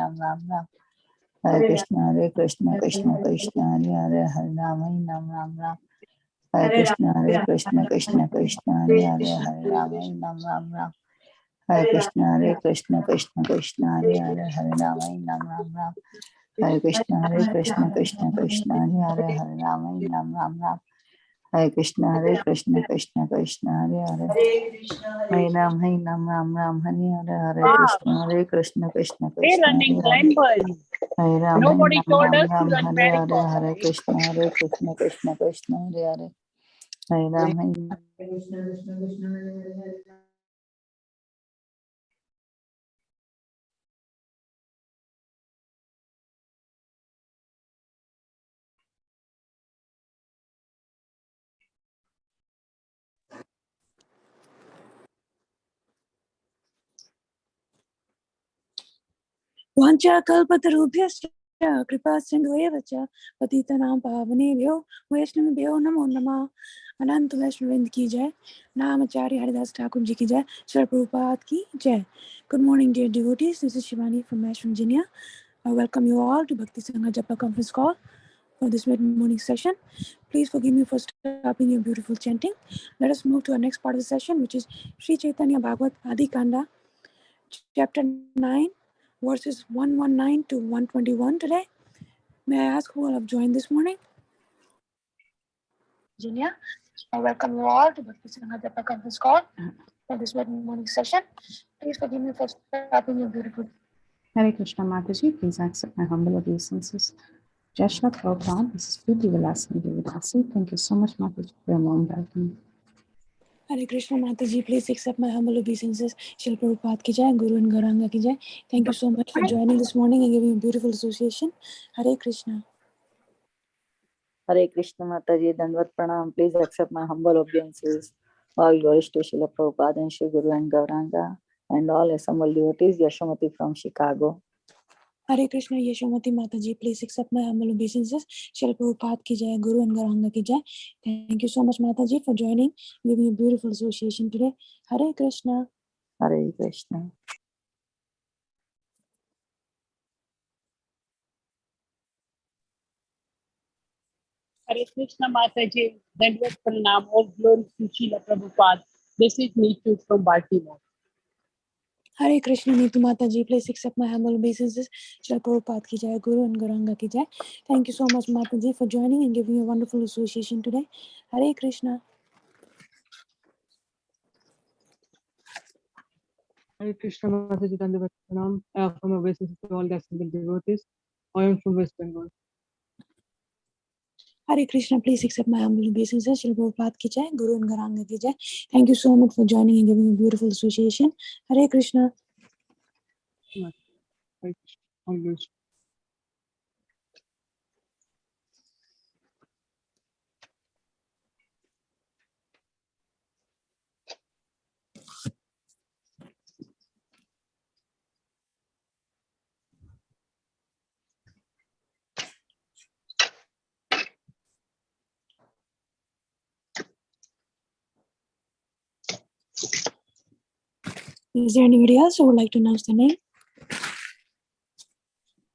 Ram Ram Ram. Hare Krishna Krishna Krishna Hare Hare, Hare Ram Ram Ram. Hare Krishna Krishna Krishna Hare Hare, Hare Ram Ram Ram. Hare Krishna Krishna Krishna Hare Hare, Hare Ram Ram Ram. Hare Krishna Krishna Krishna Hare Hare, Hare Ram Ram. Hare Krishna Krishna Krishna Hare Hare, Hare Ram Ram. Hare Krishna Krishna Krishna running Hare blind Hare, bird. Hare Ram Nobody told us to Ram. run Hare very fast. Hare Krishna Krishna Hare Hare, Hare Ram Vancha kalpatarubhyascha kripa sindhueva cha patitanam pavanebhyo vaishnavibhyo namo namah. Anant Vaishnavind ki jai, Namacharya Haridas Thakur ji ki jai, Srila Prabhupada ki jai. Good morning, dear devotees. This is Shivani from Ashram, Virginia. I welcome you all to Bhakti Sangha Japa conference call for this mid-morning session. Please forgive me for stopping your beautiful chanting. Let us move to our next part of the session, which is Sri Caitanya Bhagavata Adi Khanda, chapter 9, verses 119 to 121 today. May I ask who all have joined this morning? Virginia. I welcome you all to Bhakti Sangha Japa conference call for this morning session. Please forgive me for stopping your beautiful. Hare Krishna Mataji, please accept my humble obeisances. Jai Shri Prabhupada, this is Priti Vilasani Devidasi. Thank you so much, Mataji, for your warm welcome. Hare Krishna Mataji, please accept my humble obeisances. Srila Prabhupada ki jai, Guru and Gauranga ki jai. Thank you so much for joining this morning and giving a beautiful association. Hare Krishna. Hare Krishna Mataji, Dandvat Pranam. Please accept my humble obeisances. All glories to Srila Prabhupada and Shri Guru and Gauranga and all assembled devotees. Yashamati from Chicago. Hare Krishna Yashomati Mataji, please accept my humble obeisances. Srila Prabhupada ki jai, Guru and Gauranga ki jai. Thank you so much Mataji for joining, giving a beautiful association today. Hare Krishna. Hare Krishna. Hare Krishna Mataji, Dandvat Pranam, all glory to Srila Prabhupada. This is Neetu from Baltimore. Hare Krishna Neetu Mataji, please accept my humble obeisances. Srila Prabhupada ki jai, Guru and Gauranga ki jai. Thank you so much Mataji for joining and giving a wonderful association today. Hare Krishna. Hare Krishna Mataji, Dandvat Pranam. I offer my obeisances to all the assembled devotees. I am from West Bengal. Hare Krishna, please accept my humble obeisances. Srila Prabhupada ki jai, Guru and Gauranga ki jai. Thank you so much for joining and giving a beautiful association. Hare Krishna. Hare Krishna. All glories. Is there anybody else who would like to announce the name?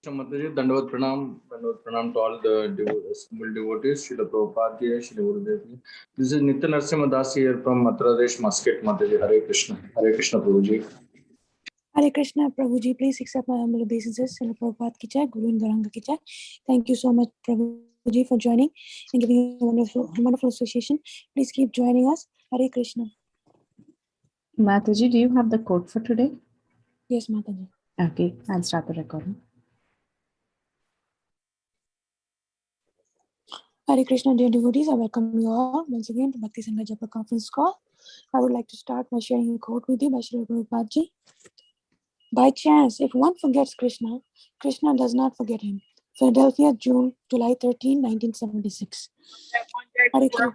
Mataji, Dandvat Pranam to all the assembled devotees, Srila Prabhupada ji, Srila Gurudev ji. This is Nitya Narasimha Das here from Mathura Desh, Muscat, Mataji. Hare Krishna Prabhuji. Hare Krishna, Prabhuji, please accept my humble obeisances. Srila Prabhupada ki jai, Guru and Gauranga ki jai. Thank you so much, Prabhuji, for joining and giving a wonderful association. Please keep joining us. Hare Krishna. Mataji, do you have the code for today? Yes, Mataji. Okay, I'll start the recording. Hare Krishna, dear devotees, I welcome you all once again to Bhakti Sangha Japa conference call. I would like to start by sharing a quote with you by Srila Prabhupada ji. By chance, if one forgets Krishna, Krishna does not forget him. Philadelphia, July 13, 1976. Hare Krishna.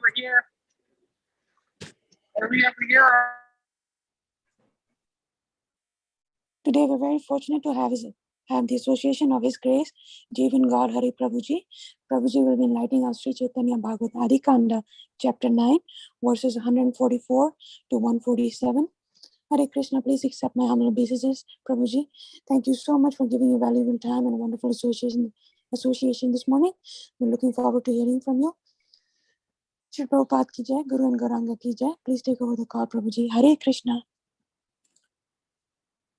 Today, we're very fortunate to have the association of His Grace, Jivan GauraHari Prabhuji. Prabhuji will be enlightening on Sri Caitanya Bhagavata Adi Khanda, chapter 9, verses 144 to 147. Hare Krishna, please accept my humble obeisances. Prabhuji, thank you so much for giving your valuable time and a wonderful association this morning. We're looking forward to hearing from you. Shri Prabhupada ki jai, Guru and Gauranga ki jai. Please take over the call, Prabhuji. Hare Krishna.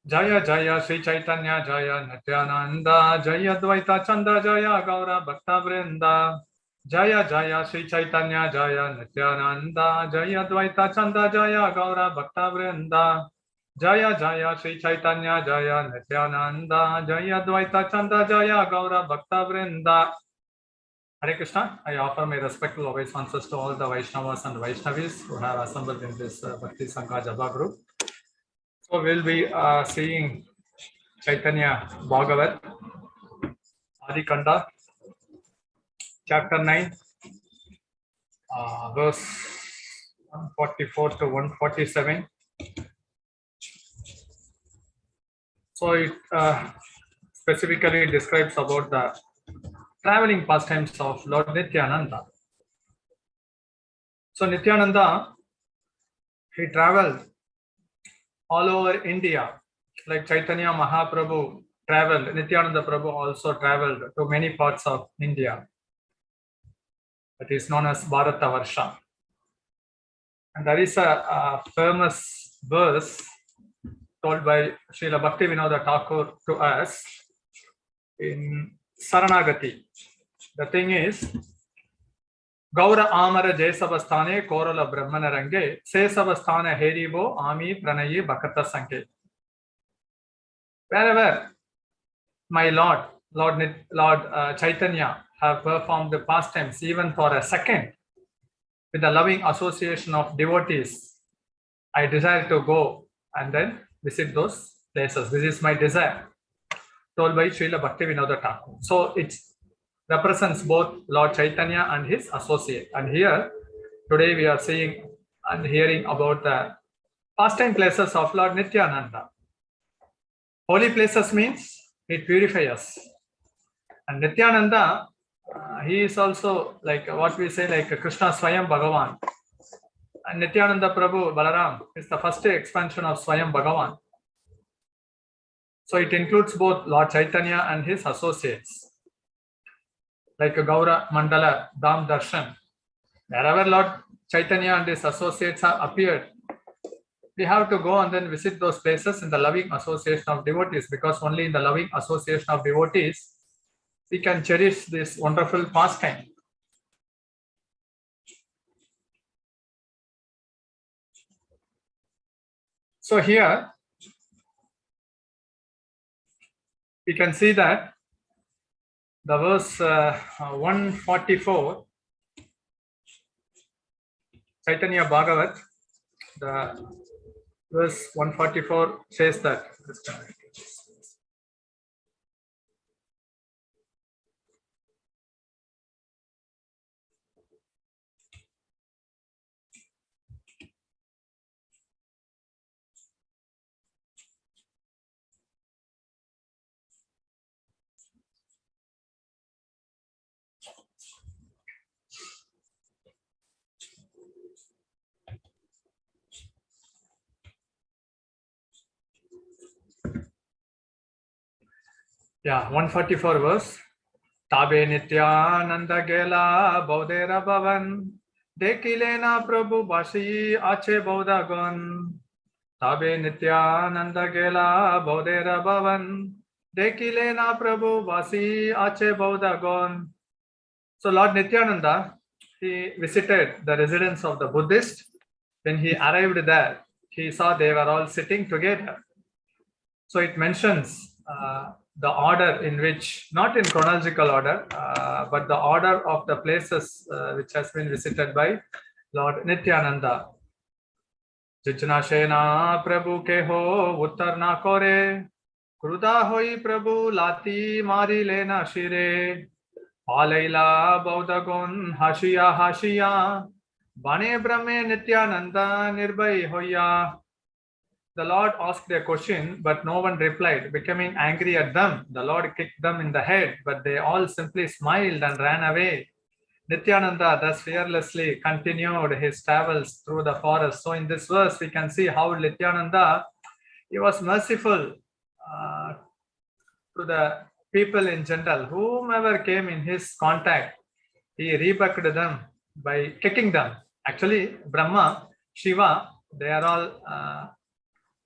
Jaya Jaya Sri Caitanya Jaya Nityananda Jaya Dvaita Chanda Jaya Gaura Bhakta Vrinda Jaya Jaya Sri Caitanya Jaya Nityananda Jaya Dvaita Chanda Jaya Gaura Bhakta Vrinda Jaya Jaya Sri Caitanya Jaya Nityananda Jaya Dvaita Chanda Jaya Gaura Bhakta Vrinda. Hare Krishna. I offer my respectful obeisances to all the Vaishnavas and Vaishnavis who have assembled in this Bhakti Sangha Japa group. So we'll be seeing Caitanya Bhagavata Adi Khanda, chapter 9, verse 144 to 147. So it specifically describes about the traveling pastimes of Lord Nityananda. So Nityananda, he traveled all over India, like Chaitanya Mahaprabhu traveled. Nityananda Prabhu also traveled to many parts of India. That is known as Bharata Varsha. And there is a famous verse told by Srila Bhaktivinoda Thakur to us in Saranagati. The thing is, Gaura Amara Jesavasthane Korala Brahmana Range Sesavasthana Heribo Ami Pranayi Bhakata Sanke. Wherever my Lord Chaitanya have performed the pastimes even for a second with the loving association of devotees, I desire to go and then visit those places. This is my desire, told by Srila Bhaktivinoda Thakur. So it represents both Lord Chaitanya and his associate. And here, today we are seeing and hearing about the pastime places of Lord Nityananda. Holy places means it purifies us. And Nityananda, he is also like what we say, like Krishna Swayam Bhagavan. And Nityananda Prabhu Balaram is the first expansion of Swayam Bhagavan. So it includes both Lord Chaitanya and his associates, like Gaura Mandala Dham Darshan. Wherever Lord Chaitanya and his associates have appeared, we have to go and then visit those places in the loving association of devotees, because only in the loving association of devotees we can cherish this wonderful pastime. So here we can see that the verse 144, Caitanya Bhagavat, the verse 144 says that. Yeah, 144 verse. Tabe Nityananda Gela Baudera Bhavan Dekilena Prabhu Bashi Ache Baudagon. Tabe Nityananda Gela Baudera Bhavan Dekilena Prabhu Bashi Ache Baudagon. So Lord Nityananda, he visited the residence of the Buddhists. When he arrived there, he saw they were all sitting together. So it mentions the order in which, not in chronological order, but the order of the places which has been visited by Lord Nityananda. Jijna Shena Prabhu ke ho uttar na kore, kruda hoi Prabhu lati mari lena shire, Palaila Baudagon Hashiya Hashiya, Bane Brahme Nityananda Nirbhay Hoya. The Lord asked a question, but no one replied. Becoming angry at them, the Lord kicked them in the head, but they all simply smiled and ran away. Nityananda thus fearlessly continued his travels through the forest. So in this verse, we can see how Nityananda, he was merciful to the people in general. Whomever came in his contact, he rebuked them by kicking them. Actually, Brahma, Shiva, they are all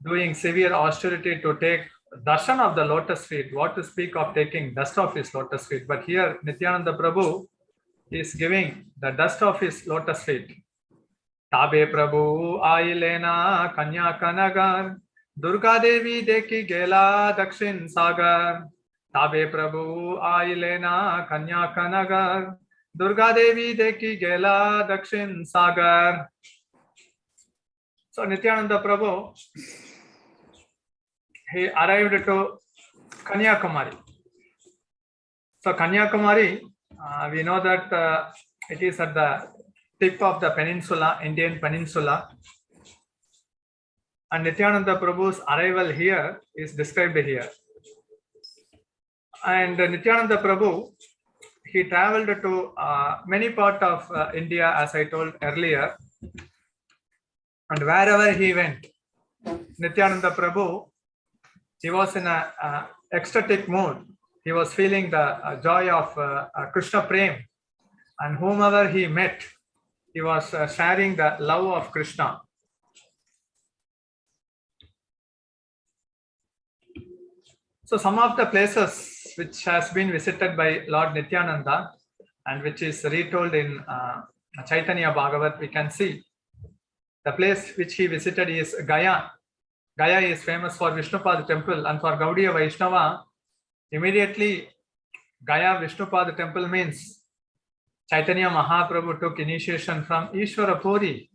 doing severe austerity to take darshan of the lotus feet. What to speak of taking dust of his lotus feet? But here, Nityananda Prabhu is giving the dust of his lotus feet. Tabe Prabhu Ailena Kanya Kanagar Durga Devi Deki Gela Dakshin Sagar. Tabe Prabhu Ailena Kanya Kanagar Durga Devi Deki Gela Dakshin Sagar. So Nityananda Prabhu, he arrived to Kanyakumari. So Kanyakumari, we know that it is at the tip of the peninsula, Indian peninsula. And Nityananda Prabhu's arrival here is described here. And Nityananda Prabhu, he traveled to many parts of India, as I told earlier. And wherever he went, Nityananda Prabhu, he was in an ecstatic mood. He was feeling the joy of Krishna Prem. And whomever he met, he was sharing the love of Krishna. So some of the places which has been visited by Lord Nityananda and which is retold in Caitanya Bhagavata, we can see the place which he visited is Gaya. Gaya is famous for Vishnupad temple, and for Gaudiya Vaishnava, immediately Gaya Vishnupad temple means Chaitanya Mahaprabhu took initiation from Ishvara Puri.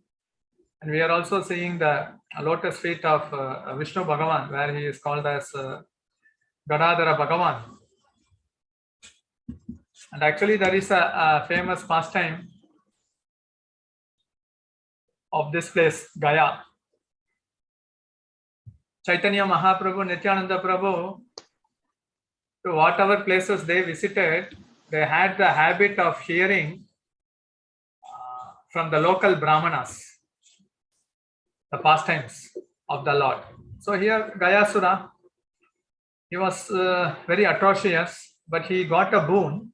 And we are also seeing the lotus feet of Vishnu Bhagavan, where he is called as Gadadhara Bhagavan. And actually there is a famous pastime of this place, Gaya. Chaitanya Mahaprabhu, Nityananda Prabhu, to whatever places they visited, they had the habit of hearing from the local Brahmanas the pastimes of the Lord. So here Gayasura, he was very atrocious, but he got a boon.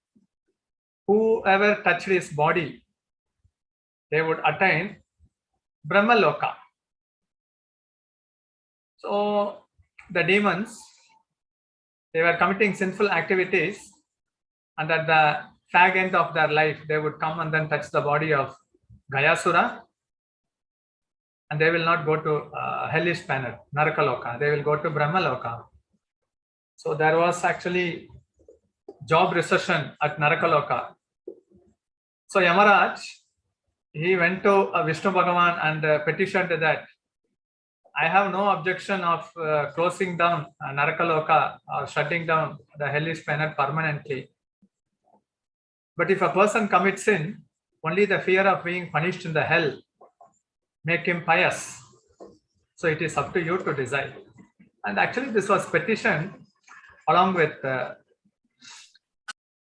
Whoever touched his body, they would attain Brahmaloka. So the demons, they were committing sinful activities, and at the fag end of their life, they would come and then touch the body of Gayasura, and they will not go to hellish planet, Narakaloka. They will go to Brahmaloka. So there was actually job recession at Narakaloka. So Yamaraj, he went to Vishnu Bhagavan and petitioned that I have no objection of closing down Narakaloka or shutting down the hellish planet permanently. But if a person commits sin, only the fear of being punished in the hell make him pious. So it is up to you to decide. And actually this was petitioned along with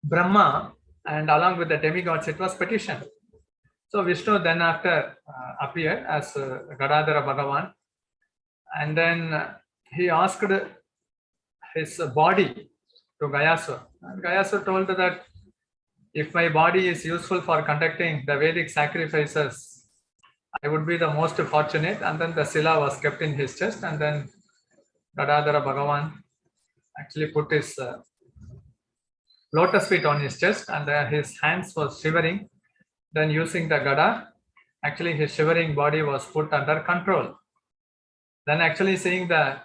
Brahma and along with the demigods. It was petitioned. So Vishnu then after appeared as Gadadhara Bhagavan, and then he asked his body to Gayasura. And Gayasura told that if my body is useful for conducting the Vedic sacrifices, I would be the most fortunate. And then the Sila was kept in his chest, and then Gadadhara Bhagavan actually put his lotus feet on his chest, and his hands was shivering. Then using the Gada, actually his shivering body was put under control. Then actually seeing the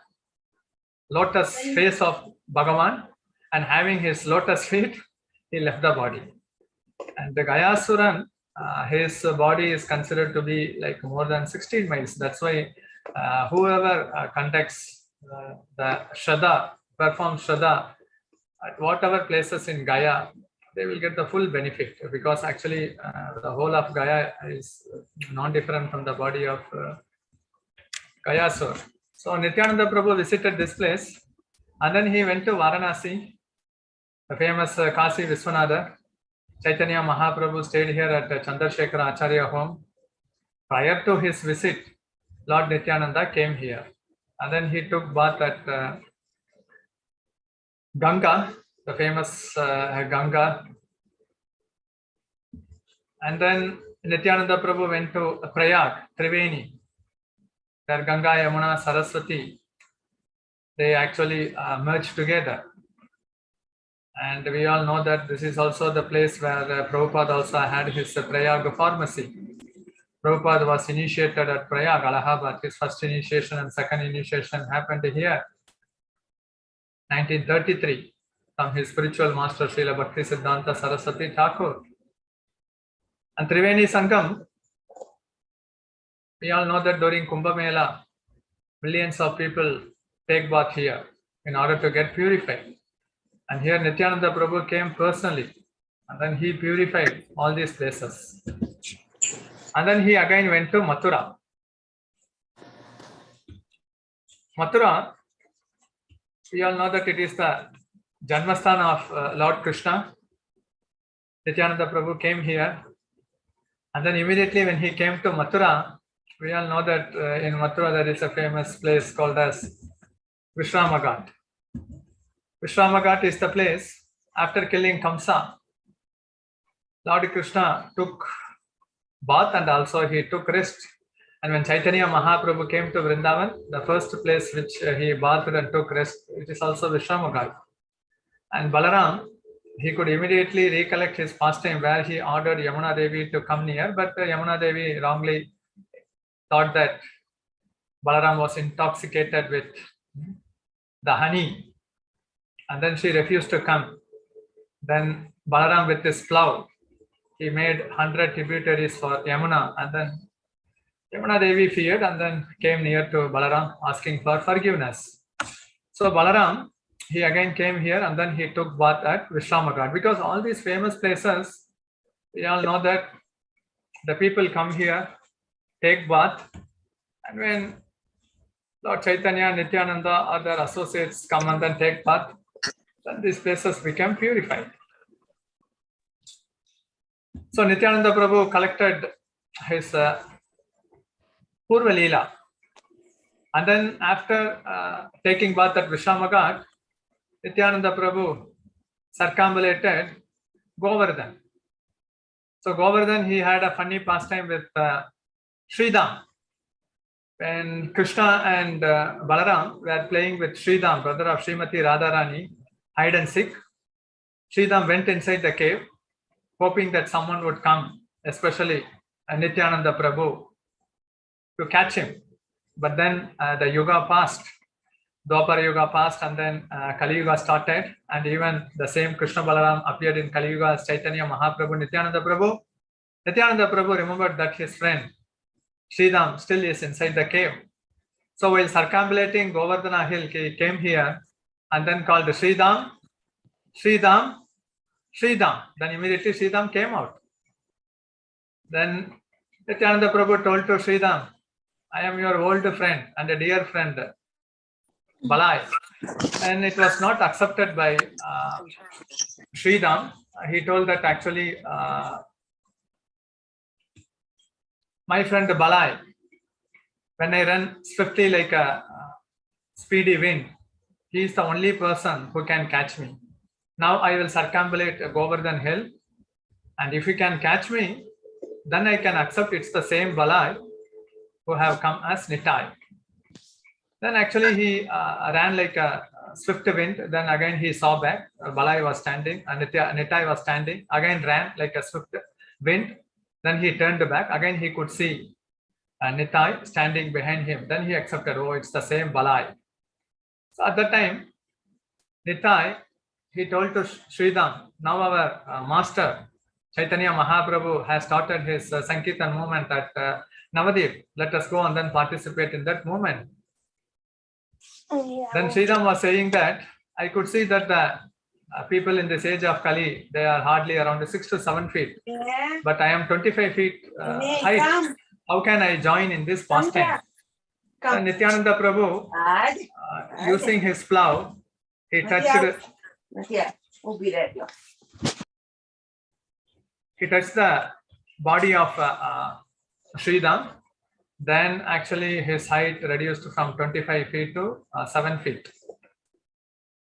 lotus face of Bhagavan and having his lotus feet, he left the body. And the Gayasuran, his body is considered to be like more than 16 miles. That's why whoever conducts the Shraddha, performs Shraddha at whatever places in Gaya, they will get the full benefit, because actually the whole of Gaya is non-different from the body of Gayasura. So Nityananda Prabhu visited this place, and then he went to Varanasi, the famous Kasi Viswanatha. Caitanya Mahaprabhu stayed here at Chandrasekhara Acharya home. Prior to his visit, Lord Nityananda came here. And then he took bath at Ganga, the famous Ganga. And then Nityananda Prabhu went to Prayag, Triveni, where Ganga, Yamuna, Saraswati, they actually merged together. And we all know that this is also the place where Prabhupada also had his Prayag pharmacy. Prabhupada was initiated at Prayag, Allahabad. His first initiation and second initiation happened here, 1933, from his spiritual master Srila Bhakti Siddhanta Saraswati Thakur. And Triveni Sangam, we all know that during Kumbh Mela, millions of people take bath here in order to get purified. And here Nityananda Prabhu came personally, and then he purified all these places. And then he again went to Mathura. Mathura, we all know that it is the Janmasthana of Lord Krishna. Nityananda Prabhu came here. And then immediately when he came to Mathura, we all know that in Mathura there is a famous place called as Vishramagat. Vishramagat is the place after killing Kamsa. Lord Krishna took bath and also he took rest. And when Caitanya Mahaprabhu came to Vrindavan, the first place which he bathed and took rest, it is also Vishramagat. And Balaram, he could immediately recollect his pastime where he ordered Yamuna Devi to come near, but Yamuna Devi wrongly thought that Balaram was intoxicated with the honey, and then she refused to come. Then Balaram with his plow, he made 100 tributaries for Yamuna, and then Yamuna Devi feared and then came near to Balaram asking for forgiveness. So Balaram, he again came here and then he took bath at Vishramagat, because all these famous places, we all know that the people come here, take bath, and when Lord Chaitanya, Nityananda or their associates come and then take bath, then these places become purified. So Nityananda Prabhu collected his Purva Leela, and then after taking bath at Vishramagat, Nityananda Prabhu circumambulated Govardhan. So Govardhan, he had a funny pastime with Sridham. When Krishna and Balaram were playing with Sridham, brother of Srimati Radharani, hide and seek, Sridham went inside the cave, hoping that someone would come, especially Nityananda Prabhu, to catch him. But then the Yuga passed, Dwapara Yuga passed, and then Kali Yuga started, and even the same Krishna Balaram appeared in Kali Yuga as Chaitanya Mahaprabhu, Nityananda Prabhu. Nityananda Prabhu remembered that his friend Sridham still is inside the cave. So while circumambulating Govardhana hill, he came here and then called Sridham, Sridham, Sridham. Then immediately Sridham came out. Then Nityananda Prabhu told to Sridham, I am your old friend and a dear friend, Balai. And it was not accepted by Sridham. He told that actually my friend Balai, when I run swiftly like a speedy wind, he is the only person who can catch me. Now I will circumambulate Govardhan hill, and if you can catch me, then I can accept it's the same Balai who have come as Nitai. Then actually he ran like a swift wind. Then again he saw back. Balai was standing and Nitai was standing. Again ran like a swift wind. Then he turned back. Again he could see Nitai standing behind him. Then he accepted, oh, it's the same Balai. So at that time, Nitai, he told to Sridham, now our master Chaitanya Mahaprabhu has started his Sankirtan movement at Navadip. Let us go and then participate in that movement. Then Sridham was saying that I could see that the people in this age of Kali, they are hardly around 6 to 7 feet. But I am 25 feet height. How can I join in this pastime? And Nityananda Prabhu, using his plow, he touched he touched the body of Sridham. Then actually his height reduced from 25 feet to 7 feet.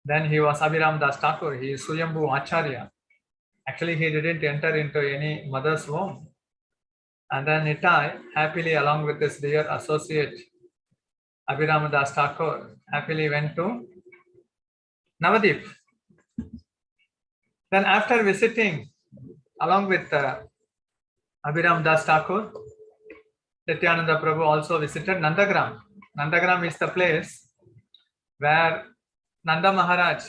Then he was Abhiram Das Thakur. He is Suyambhu Acharya. Actually, he didn't enter into any mother's womb. And then Nitai, happily along with his dear associate Abhiram Das Thakur, happily went to Navadip. Then after visiting along with Abhiram Das Thakur, Nityananda Prabhu also visited Nandagram. Nandagram is the place where Nanda Maharaj,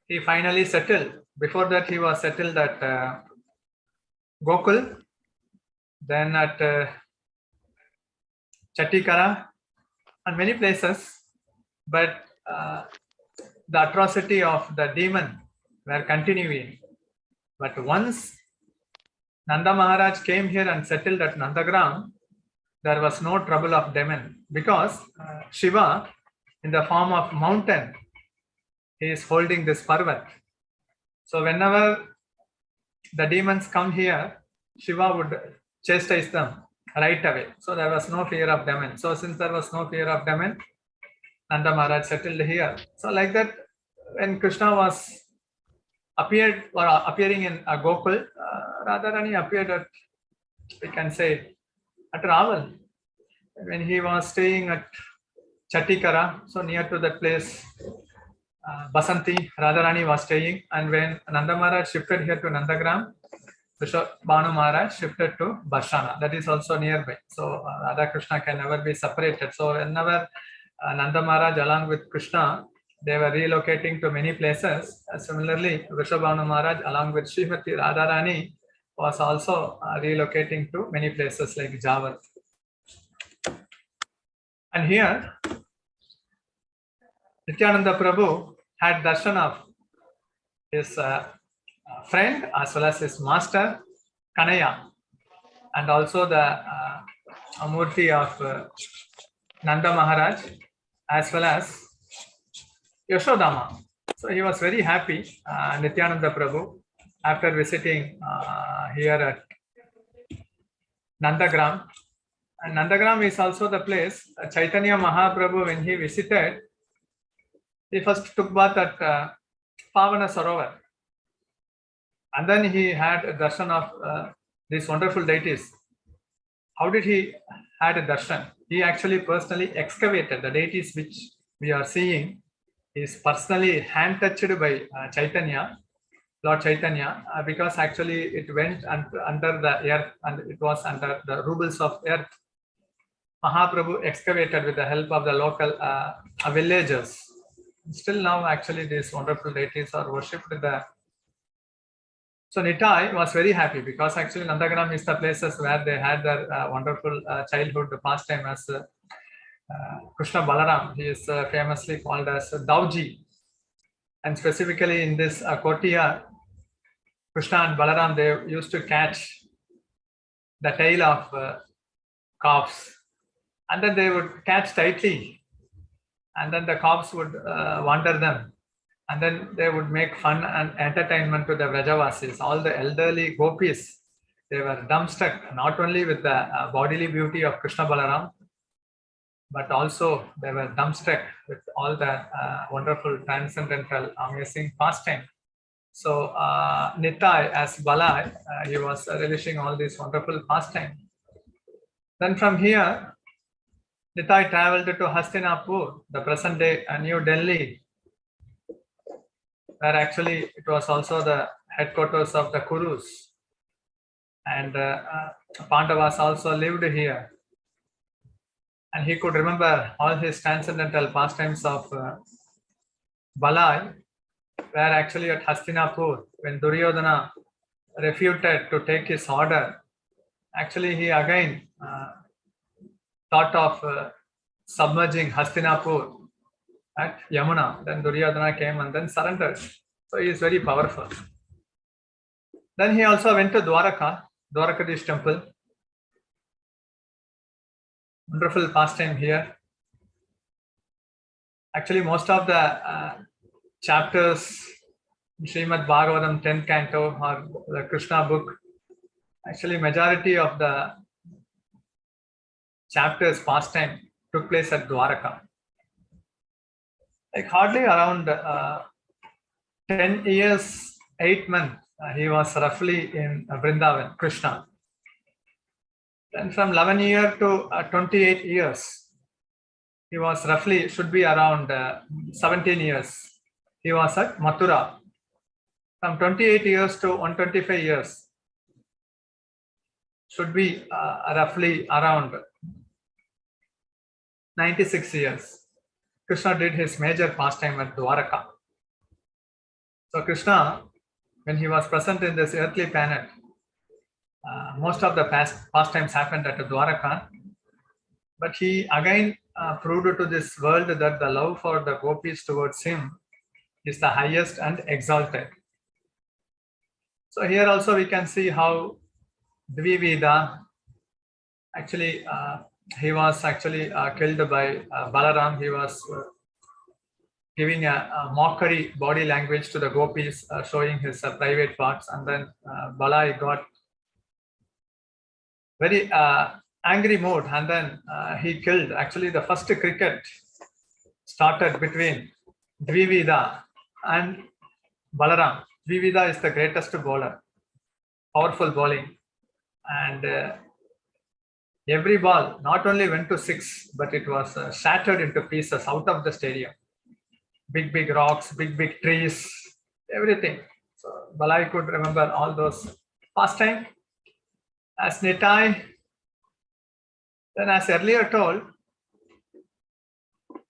he finally settled. Before that, he was settled at Gokul, then at Chattikara, and many places. But the atrocity of the demon were continuing. But once Nanda Maharaj came here and settled at Nandagram, there was no trouble of demon, because Shiva, in the form of mountain, he is holding this Parvat. So whenever the demons come here, Shiva would chastise them right away. So there was no fear of demon. So since there was no fear of demon, Nanda Maharaj settled here. So like that, when Krishna was appearing in Gokul, Radharani appeared at, we can say, at Raval. When he was staying at Chattikara, so near to that place, Basanti, Radharani was staying. And when Nanda Maharaj shifted here to Nandagram, Banu Maharaj shifted to Barshana. That is also nearby. So Radha Krishna can never be separated. So whenever Nanda Maharaj along with Krishna, they were relocating to many places. Similarly, Vrishabhanu Maharaj along with Srimati Radharani was also relocating to many places like Javat. And here, Nityananda Prabhu had darshan of his friend as well as his master, Kanaya, and also the Murti of Nanda Maharaj, as well as Yashodama. So he was very happy, Nityananda Prabhu, after visiting here at Nandagram. And Nandagram is also the place Chaitanya Mahaprabhu, when he visited, he first took bath at Pavana Sarovar. And then he had a darshan of these wonderful deities. How did he had a darshan? He actually personally excavated the deities which we are seeing. He is personally hand touched by Chaitanya, Lord Chaitanya, because actually it went under the earth and it was under the rubles of earth. Mahaprabhu excavated with the help of the local villagers. Still now, actually, these wonderful deities are worshipped. So Nitai was very happy, because actually Nandagram is the places where they had their wonderful childhood pastime as Krishna Balaram. He is famously called as Dauji. And specifically in this courtyard, Krishna and Balaram, they used to catch the tail of calves. And then they would catch tightly. And then the calves would wander them. And then they would make fun and entertainment to the Vrajavasis. All the elderly gopis, they were dumbstruck, not only with the bodily beauty of Krishna Balaram, but also they were dumbstruck with all the wonderful, transcendental, amazing pastime. So Nitai as Balai, he was relishing all these wonderful pastime. Then from here, Nitai traveled to Hastinapur, the present day New Delhi, where actually it was also the headquarters of the Kurus. And Pandavas also lived here. And he could remember all his transcendental pastimes of Balai, where actually at Hastinapur, when Duryodhana refuted to take his order, actually he again thought of submerging Hastinapur at Yamuna. Then Duryodhana came and then surrendered. So he is very powerful. Then he also went to Dwarakadish temple. Wonderful pastime here. Actually, most of the chapters in Srimad Bhagavatam 10th canto or the Krishna book, Actually, majority of the chapters pastime took place at Dwaraka. Like hardly around 10 years, 8 months, he was roughly in Vrindavan, Krishna. Then from 11 years to 28 years, he was roughly, should be around 17 years. He was at Mathura. From 28 years to 125 years, should be roughly around 96 years. Krishna did his major pastime at Dwaraka. So Krishna, when he was present in this earthly planet, most of the pastimes happened at Dwaraka, but he again proved to this world that the love for the gopis towards him is the highest and exalted. So here also we can see how Dvivida, actually he was actually killed by Balaram. He was giving a mockery body language to the gopis, showing his private parts, and then Balai got very angry mood, and then he killed. Actually, the first cricket started between Dvivida and Balaram. Dvivida is the greatest bowler, powerful bowling, and every ball not only went to six, but it was shattered into pieces out of the stadium. Big rocks, big trees, everything. So Balai could remember all those pastime. As Nitai, then as earlier told,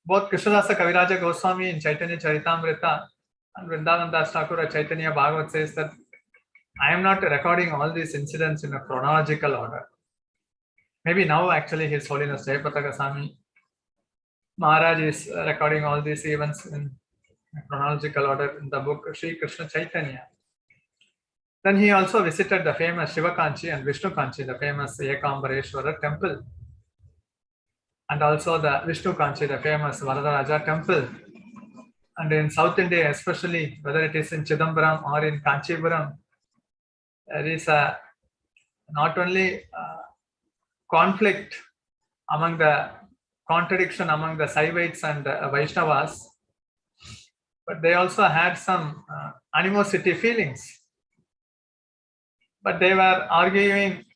both Krishnadasa Kaviraja Goswami in Chaitanya Charitamrita and Vrindavan Das Thakur at Caitanya Bhagavata says that I am not recording all these incidents in a chronological order. Maybe now actually His Holiness Jayapataka Swami Maharaj is recording all these events in chronological order in the book Sri Krishna Chaitanya. Then he also visited the famous Shiva Kanchi and Vishnu Kanchi, the famous Ekambareshwara temple, and also the Vishnu Kanchi, the famous Varadaraja temple. And in South India, especially whether it is in Chidambaram or in Kanchipuram, there is a not only conflict among the contradiction among the Saivites and Vaishnavas, but they also had some animosity feelings. But they were arguing,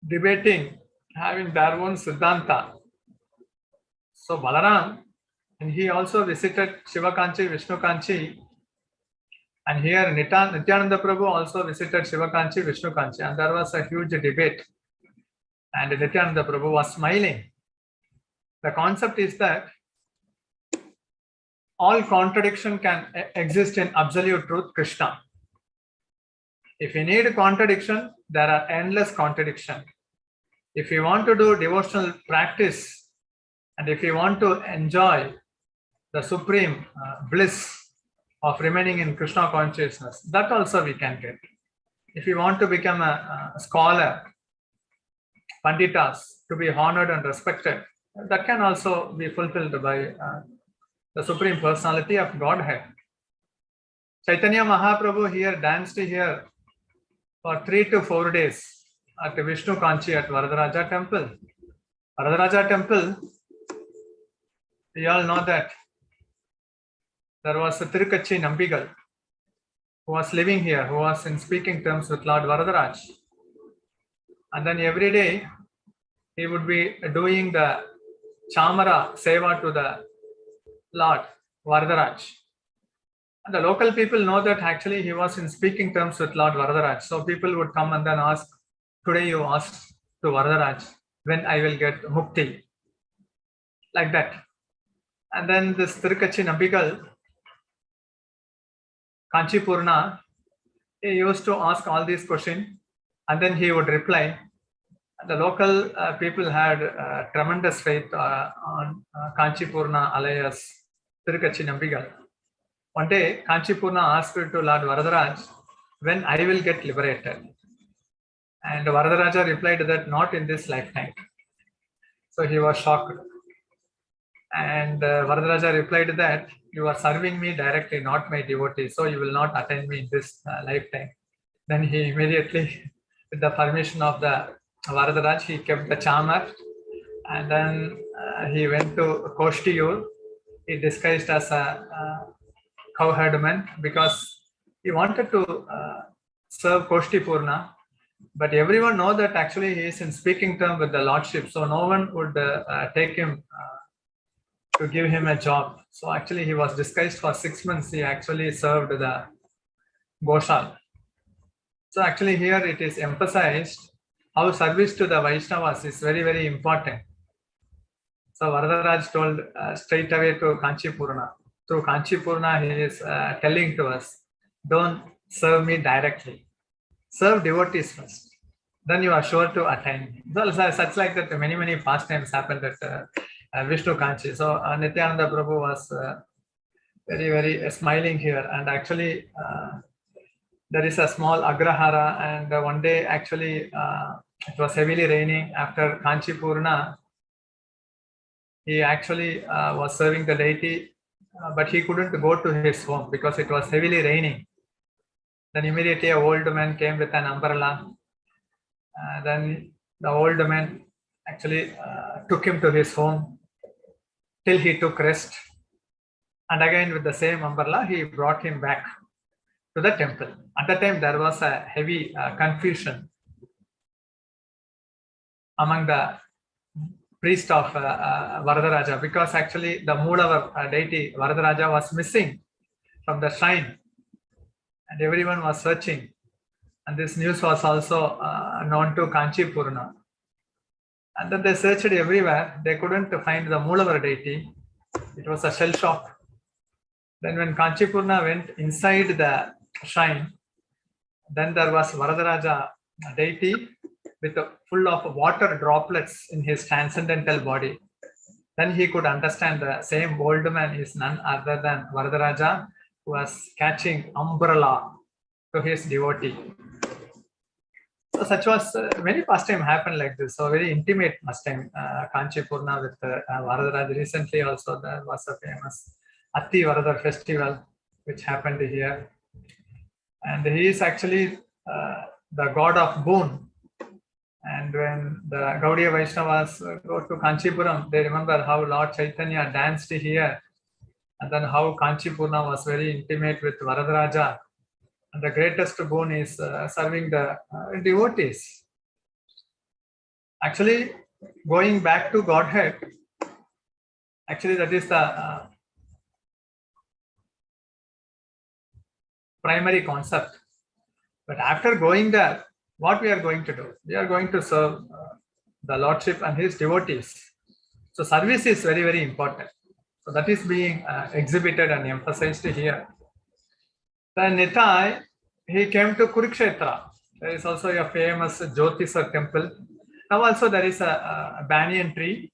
debating, having their own Siddhanta. So Balaram, and he also visited Shiva Kanchi, Vishnu Kanchi, and here Nityananda Prabhu also visited Shiva Kanchi, Vishnu Kanchi, and there was a huge debate. And Nityananda Prabhu was smiling. The concept is that all contradiction can exist in absolute truth, Krishna. If you need a contradiction, there are endless contradictions. If you want to do devotional practice, and if you want to enjoy the supreme bliss of remaining in Krishna consciousness, that also we can get. If you want to become a scholar, Panditas, to be honored and respected, that can also be fulfilled by the Supreme Personality of Godhead. Chaitanya Mahaprabhu here danced here for 3 to 4 days at the Vishnu Kanchi at Varadaraja temple. Varadaraja temple, we all know that there was a Tirukachi Nambigal who was living here, who was in speaking terms with Lord Varadaraj. And then every day he would be doing the Chamara Seva to the Lord Varadaraj. And the local people know that actually he was in speaking terms with Lord Varadaraj. So people would come and then ask, today you asked to Varadaraj when I will get mukti. Like that. And then this Tirukachi Nambigal, Kanchipurna, he used to ask all these questions and then he would reply. The local people had tremendous faith on Kanchipurna alias Tirukachi Nambigal. One day, Kanchipurna asked to Lord Varadaraj when I will get liberated. And Varadaraja replied that not in this lifetime. So he was shocked. And Varadaraja replied that you are serving me directly, not my devotee. So you will not attain me in this lifetime. Then he immediately, with the permission of the Varadaraj, he kept the chamar, and then he went to Koshtiyur. He disguised as a cowherdman because he wanted to serve Koshtipurna, but everyone know that actually he is in speaking term with the lordship, so no one would take him to give him a job. So actually he was disguised for 6 months. He actually served the Goshal. So actually here it is emphasized how service to the Vaishnavas is very, very important. So Varadaraj told straight away to Kanchipurna. Through Kanchipurna, he is telling to us, don't serve me directly. Serve devotees first. Then you are sure to attain me. So such like that, many, many pastimes happened at Vishnu Kanchi. So Nityananda Prabhu was very, very smiling here. And actually, there is a small agrahara, and one day actually it was heavily raining after Kanchipurna. He actually was serving the deity, but he couldn't go to his home because it was heavily raining. Then immediately an old man came with an umbrella. Then the old man actually took him to his home till he took rest. And again with the same umbrella, he brought him back to the temple. At that time, there was a heavy confusion among the priest of Varadaraja, because actually the Moolava deity Varadaraja was missing from the shrine, and everyone was searching. And this news was also known to Kanchipurna. And then they searched everywhere. They couldn't find the Moolava deity. It was a shell shock. Then when Kanchipurna went inside the shrine, then there was Varadaraja deity with full of water droplets in his transcendental body. Then he could understand the same old man is none other than Varadaraja, who was catching umbrella to his devotee. So such was many pastime happened like this. So very intimate pastime, Kanchipurna with Varadaraja. Recently also there was a famous Atti Varadar festival which happened here. And he is actually the god of boon. And when the Gaudiya Vaishnavas go to Kanchipuram, they remember how Lord Chaitanya danced here, and then how Kanchipurna was very intimate with Varadaraja. And the greatest boon is serving the devotees. Actually, going back to Godhead, actually that is the primary concept. But after going there, what we are going to do? We are going to serve the Lordship and his devotees. So service is very, very important. So that is being exhibited and emphasized here. Then Nitai, he came to Kurukshetra. There is also a famous Jyotisar temple. Now also there is a banyan tree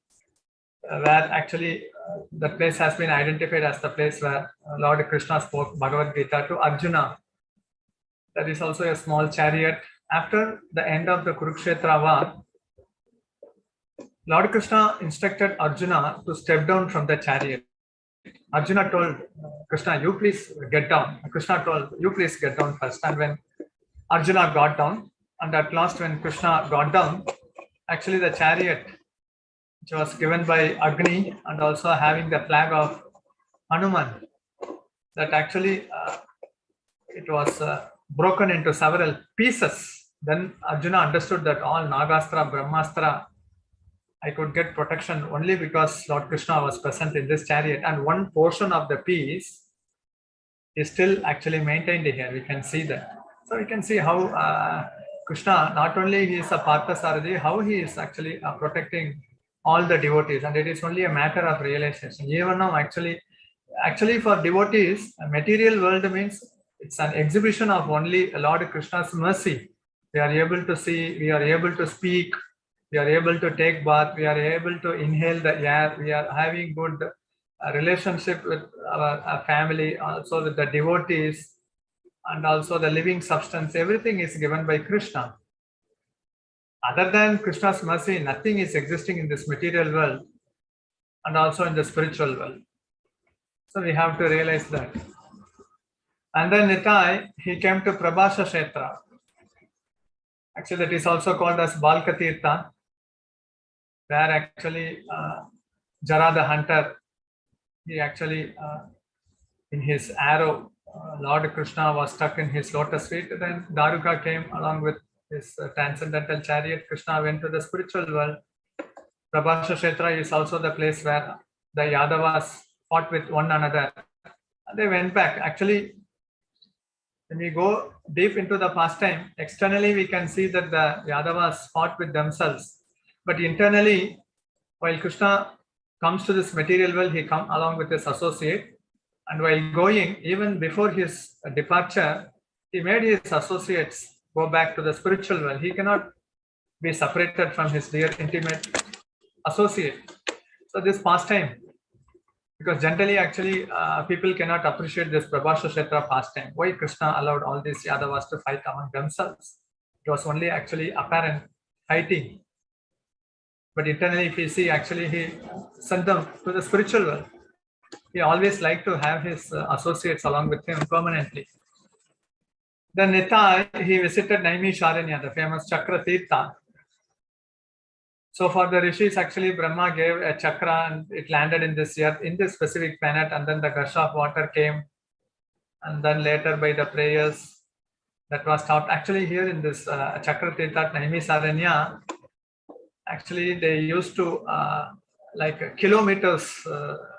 where actually the place has been identified as the place where Lord Krishna spoke Bhagavad Gita to Arjuna. There is also a small chariot. After the end of the Kurukshetra war, Lord Krishna instructed Arjuna to step down from the chariot. Arjuna told Krishna, you please get down. Krishna told, you please get down first. And when Arjuna got down, and at last when Krishna got down, actually the chariot, which was given by Agni and also having the flag of Hanuman, that actually it was broken into several pieces. Then Arjuna understood that all Nagastra, Brahmastra, I could get protection only because Lord Krishna was present in this chariot, and one portion of the piece is still actually maintained here. We can see that. So we can see how Krishna, not only he is a Parthasarathi, how he is actually protecting all the devotees, and it is only a matter of realization. Even now, actually for devotees, a material world means it's an exhibition of only Lord Krishna's mercy. We are able to see, we are able to speak, we are able to take bath, we are able to inhale the air, we are having good relationship with our family, also with the devotees, and also the living substance. Everything is given by Krishna. Other than Krishna's mercy, nothing is existing in this material world and also in the spiritual world. So we have to realize that. And then Nitai, he came to Prabhasha Kshetra. Actually, that is also called as Balka Tirtha, where actually Jara the hunter, he actually in his arrow, Lord Krishna was stuck in his lotus feet. Then Daruka came along with his transcendental chariot. Krishna went to the spiritual world. Prabhasha Kshetra is also the place where the Yadavas fought with one another. And they went back. Actually, when we go deep into the pastime, externally we can see that the Yadavas fought with themselves. But internally, while Krishna comes to this material world, he comes along with his associate. And while going, even before his departure, he made his associates go back to the spiritual world. He cannot be separated from his dear intimate associate. So this pastime, because generally actually people cannot appreciate this Prabhasha Kshetra pastime. Why Krishna allowed all these Yadavas to fight among themselves? It was only actually apparent fighting. But internally, if you see, actually he sent them to the spiritual world. He always liked to have his associates along with him permanently. Then Nitai, he visited Naimisharanya, the famous Chakra Tirtha. So for the rishis, actually Brahma gave a chakra and it landed in this earth, in this specific planet, and then the gush of water came, and then later by the prayers that was stopped. Actually here in this Chakra Tirtha Naimisharanya, actually they used to like kilometers,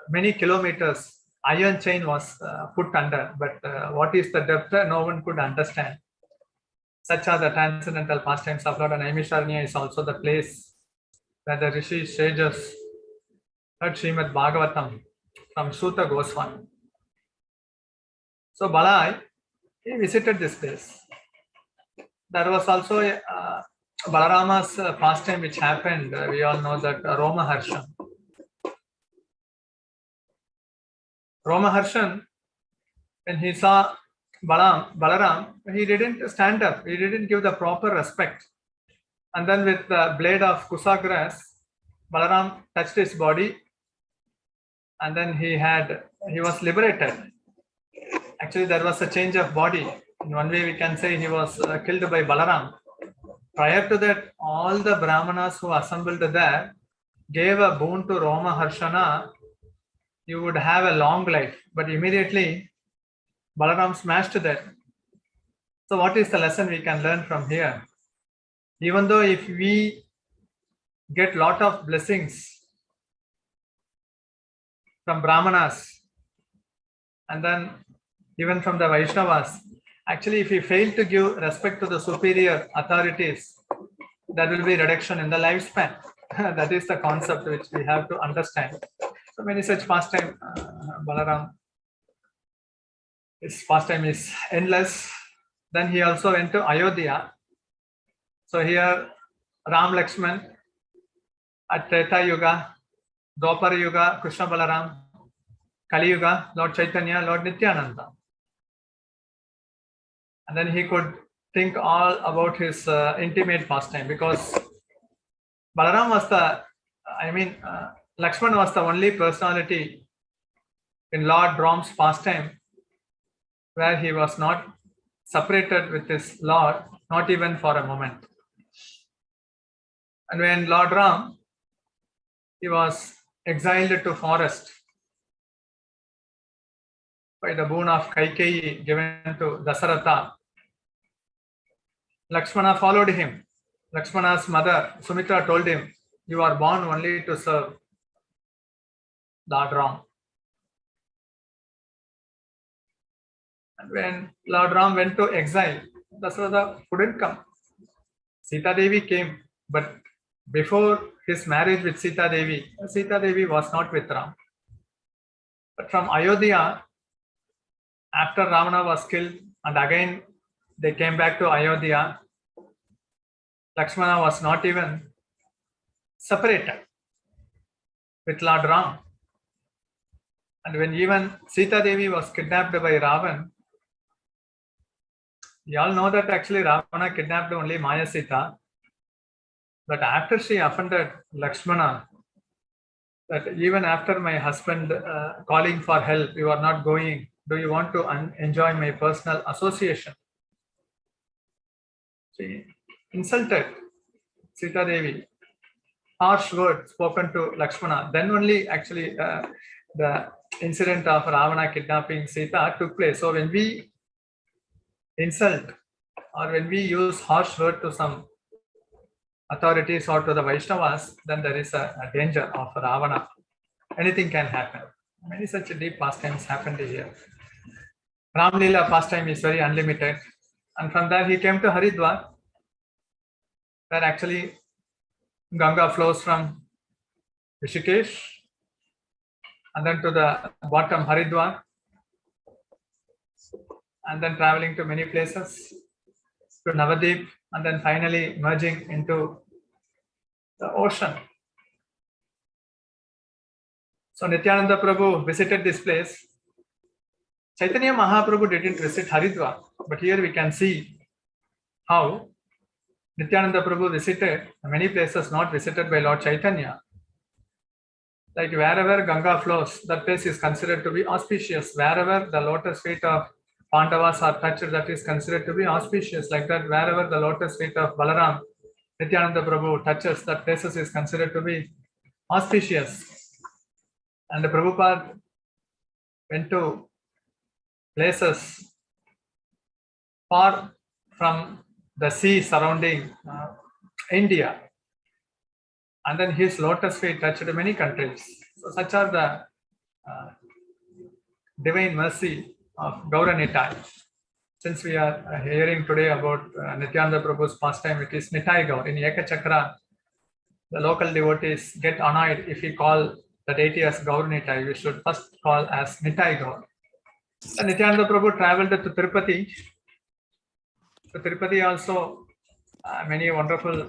many kilometers, iron chain was put under, but what is the depth, no one could understand. Such are the transcendental pastimes of Lord. And Naimisharanya is also the place where the Rishi sages heard Srimad Bhagavatam from Suta Goswami. So Balai, he visited this place. There was also a Balarama's pastime which happened. We all know that Romaharshan. Romaharshan, when he saw Balaram, he didn't stand up. He didn't give the proper respect. And then with the blade of kusa grass, Balaram touched his body, and then he was liberated. Actually, there was a change of body. In one way, we can say he was killed by Balaram. Prior to that, all the Brahmanas who assembled there gave a boon to Romaharshana. You would have a long life. But immediately, Balaram smashed that. So what is the lesson we can learn from here? Even though if we get lot of blessings from Brahmanas and then even from the Vaishnavas, actually if we fail to give respect to the superior authorities, there will be reduction in the lifespan. That is the concept which we have to understand. So many such pastime, Balaram, his pastime is endless. Then he also went to Ayodhya. So here Ram Lakshman at Treta Yuga, Dwapara Yuga, Krishna Balaram, Kali Yuga, Lord Chaitanya, Lord Nityananda. And then he could think all about his intimate pastime, because Balaram was Lakshman was the only personality in Lord Ram's pastime where he was not separated with his Lord, not even for a moment. And when Lord Ram, he was exiled to forest by the boon of Kaikeyi given to Dasaratha, Lakshmana followed him. Lakshmana's mother, Sumitra, told him, "You are born only to serve Lord Ram." And when Lord Ram went to exile, Dasaratha couldn't come. Sita Devi came, but before his marriage with Sita Devi was not with Ram. But from Ayodhya, after Ravana was killed, and again they came back to Ayodhya, Lakshmana was not even separated with Lord Ram. And when even Sita Devi was kidnapped by Ravan, you all know that actually Ravana kidnapped only Maya Sita. But after she offended Lakshmana, that even after my husband calling for help, you are not going, do you want to enjoy my personal association? See, insulted Sita Devi, harsh words spoken to Lakshmana, then only actually the incident of Ravana kidnapping Sita took place. So when we insult or when we use harsh word to some authorities or to the Vaishnavas, then there is a danger of Ravana. Anything can happen. Many such deep pastimes happened here. Ram Leela pastime is very unlimited. And from there he came to Haridwar, where actually Ganga flows from Rishikesh and then to the bottom Haridwar, and then traveling to many places to Navadip, and then finally merging into the ocean. So Nityananda Prabhu visited this place. Chaitanya Mahaprabhu didn't visit Haridwar, but here we can see how Nityananda Prabhu visited many places not visited by Lord Chaitanya. Like wherever Ganga flows, that place is considered to be auspicious. Wherever the lotus feet of Pandavas are touched, that is considered to be auspicious. Like that, wherever the lotus feet of Balaram, Nityananda Prabhu touches, that places is considered to be auspicious. And the Prabhupada went to places far from the sea surrounding India. And then his lotus feet touched many countries. So such are the divine mercy of Gauranitai. Since we are hearing today about Nityananda Prabhu's pastime, it is Nitai Gaur. In Ekachakra, the local devotees get annoyed if we call the deity as Gauranitai. We should first call as Nitai Gaur. And Nityananda Prabhu traveled to Tirupati. To Tirupati also, many wonderful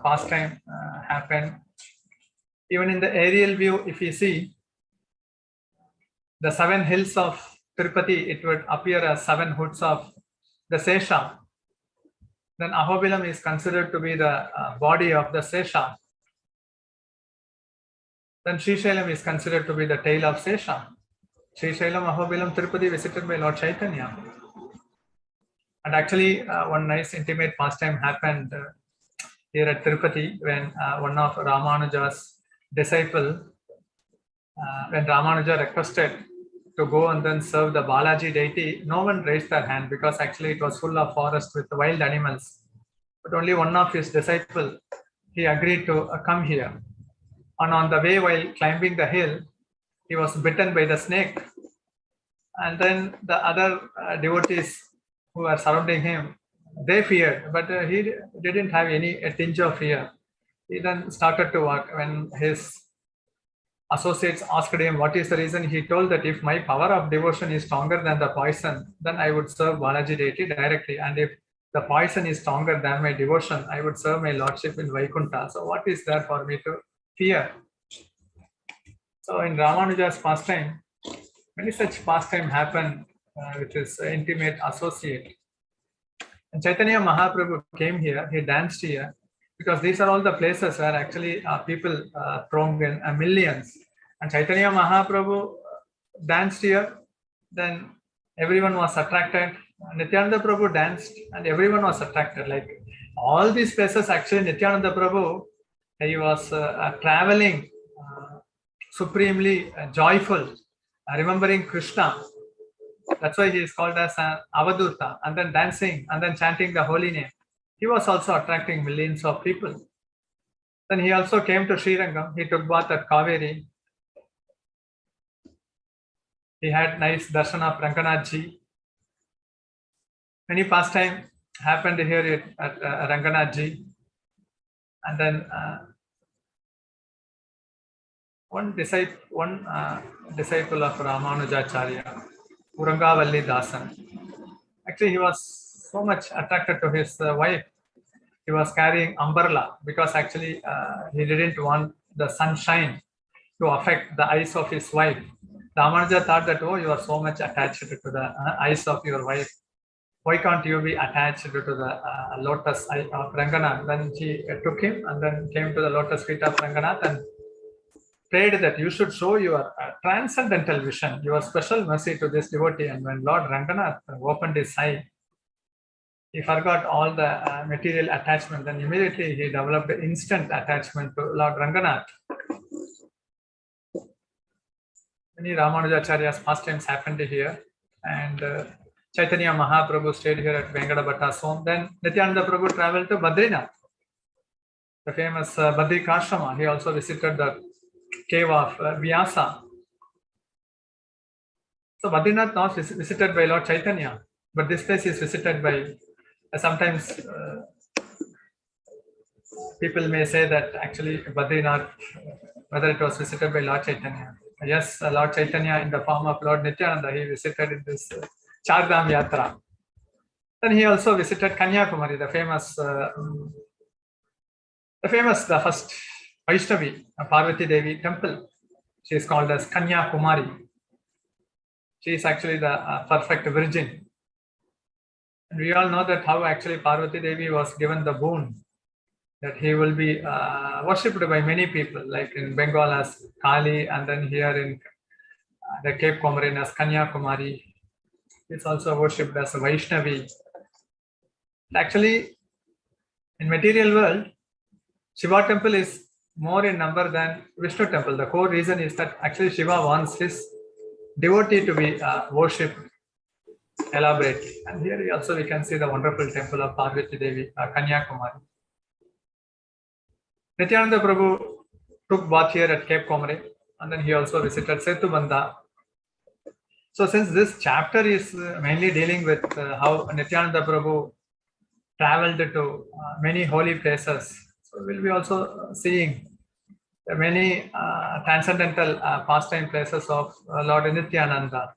pastime happened. Even in the aerial view, if you see the 7 hills of Tirupati, it would appear as 7 hoods of the Sesha. Then Ahobilam is considered to be the body of the Sesha. Then Srisailam is considered to be the tail of Sesha. Srisailam, Ahobilam, Tirupati visited by Lord Chaitanya. And actually, one nice intimate pastime happened here at Tirupati when one of Ramanuja's disciple, when Ramanuja requested to go and then serve the Balaji deity, no one raised their hand because actually it was full of forest with wild animals. But only one of his disciples, he agreed to come here. And on the way while climbing the hill, he was bitten by the snake. And then the other devotees who were surrounding him, they feared, but he didn't have a tinge of fear. He then started to walk. When his associates asked him what is the reason, he told that if my power of devotion is stronger than the poison, then I would serve Balaji deity directly. And if the poison is stronger than my devotion, I would serve my lordship in Vaikuntha. So what is there for me to fear? So in Ramanuja's pastime, many such pastime happen with his intimate associate. And Chaitanya Mahaprabhu came here, he danced here, because these are all the places where actually people throng in millions. And Chaitanya Mahaprabhu danced here, then everyone was attracted. Nityananda Prabhu danced and everyone was attracted. Like all these places, actually Nityananda Prabhu, he was traveling supremely joyful, remembering Krishna. That's why he is called as an Avaduta, and then dancing and then chanting the holy name. He was also attracting millions of people. Then he also came to Srirangam. He took bath at Kaveri. He had nice darshan of Ranganathji. Many pastime happened here at Ranganathji. And then one disciple of Ramanujacharya, Urangavalli Dasan. Actually, he was so much attracted to his wife. He was carrying umbrella because actually he didn't want the sunshine to affect the eyes of his wife. Ramanuja thought that, oh, you are so much attached to the eyes of your wife. Why can't you be attached to the lotus eye of Ranganath? Then she took him and then came to the lotus feet of Ranganath and prayed that you should show your transcendental vision, your special mercy to this devotee. And when Lord Ranganath opened his eye, he forgot all the material attachment. Then immediately he developed instant attachment to Lord Ranganath. Many Ramanujacharya's pastimes happened here, and Chaitanya Mahaprabhu stayed here at Venkata Bhatta's home. Then Nityananda Prabhu traveled to Badrinath, the famous Badrikashrama. He also visited the cave of Vyasa. So Badrinath not visited by Lord Chaitanya, but this place is visited by sometimes people may say that actually Badrinath, whether it was visited by Lord Chaitanya. Yes, Lord Chaitanya in the form of Lord Nityananda, he visited in this Chardham Yatra. Then he also visited Kanyakumari, the first Vaishnavi, Parvati Devi temple. She is called as Kanyakumari. She is actually the perfect virgin. And we all know that how actually Parvati Devi was given the boon that he will be worshipped by many people, like in Bengal as Kali, and then here in the Cape Comorin as Kanyakumari. It's also worshipped as a Vaishnavi. Actually, in material world, Shiva temple is more in number than Vishnu temple. The core reason is that actually Shiva wants his devotee to be worshipped elaborately. And here also we can see the wonderful temple of Parvati Devi, Kanyakumari. Nityananda Prabhu took bath here at Cape Comorin, and then he also visited Setubandha. So since this chapter is mainly dealing with how Nityananda Prabhu traveled to many holy places, so we'll be also seeing many transcendental pastime places of Lord Nityananda.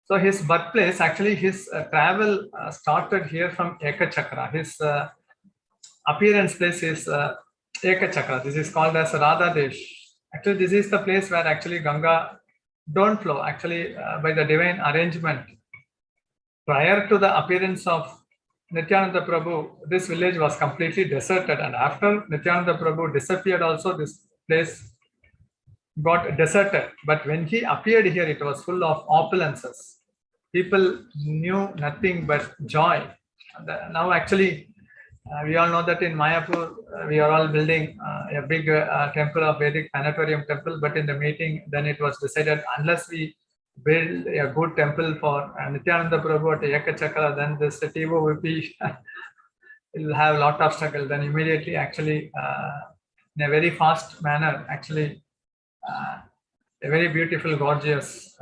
So his birthplace, actually his travel started here from Ekachakra. His appearance place is Ekachakra. This is called as Radha Desh. Actually, this is the place where actually Ganga don't flow. Actually, by the divine arrangement, prior to the appearance of Nityananda Prabhu, this village was completely deserted. And after Nityananda Prabhu disappeared also, this place got deserted. But when he appeared here, it was full of opulences. People knew nothing but joy. And now actually, we all know that in Mayapur, we are all building a big temple of Vedic Sanatorium temple, but in the meeting, then it was decided unless we build a good temple for Nityananda Prabhu at Ekachakra, then the city will be, it will have a lot of struggle. Then immediately, actually, in a very fast manner, actually, a very beautiful, gorgeous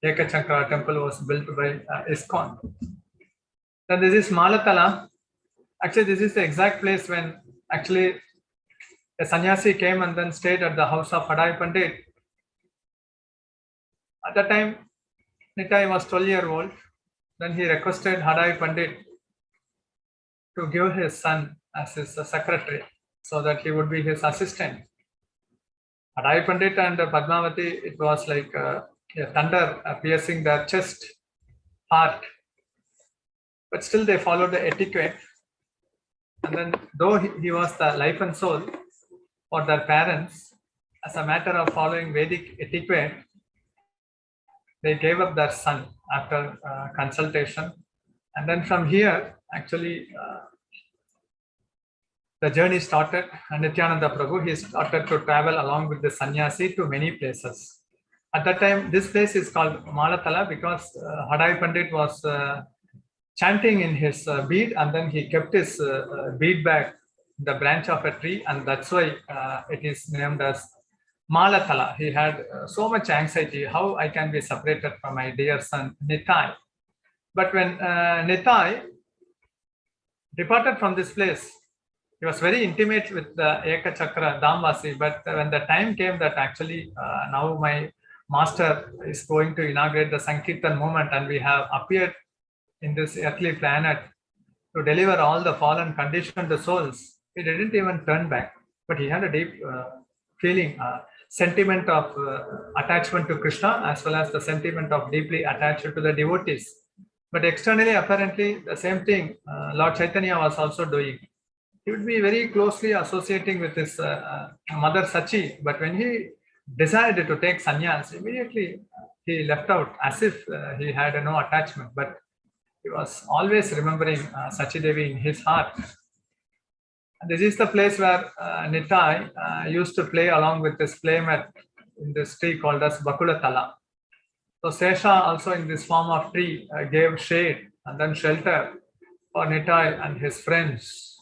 Ekachakra temple was built by ISKCON. Then this is Malatala. Actually, this is the exact place when actually a sannyasi came and then stayed at the house of Hadai Pandit. At that time, Nitai was 12-year-old. Then he requested Hadai Pandit to give his son as his secretary so that he would be his assistant. Hadai Pandit and Padmavati, it was like a thunder piercing their chest, heart. But still they followed the etiquette. And then though he was the life and soul for their parents, as a matter of following Vedic etiquette, they gave up their son after consultation. And then from here, actually, the journey started. And Nityananda Prabhu, he started to travel along with the sannyasi to many places. At that time, this place is called Malatala because Hadai Pandit was chanting in his bead, and then he kept his bead bag in the branch of a tree, and that's why it is named as Malatala. He had so much anxiety, how I can be separated from my dear son Nitai. But when Nitai departed from this place, he was very intimate with the Ekachakra Damvasi, but when the time came that actually now my master is going to inaugurate the Sankirtan movement, and we have appeared in this earthly planet to deliver all the fallen conditioned souls, he didn't even turn back, but he had a deep feeling, sentiment of attachment to Krishna, as well as the sentiment of deeply attached to the devotees. But externally, apparently, the same thing Lord Chaitanya was also doing. He would be very closely associating with his mother Sachi, but when he decided to take sannyas, immediately he left out as if he had no attachment. But He was always remembering Sachidevi in his heart. And this is the place where Nitai used to play along with his playmate in this tree called as Bakulatala. So Sesha also in this form of tree gave shade and then shelter for Nitai and his friends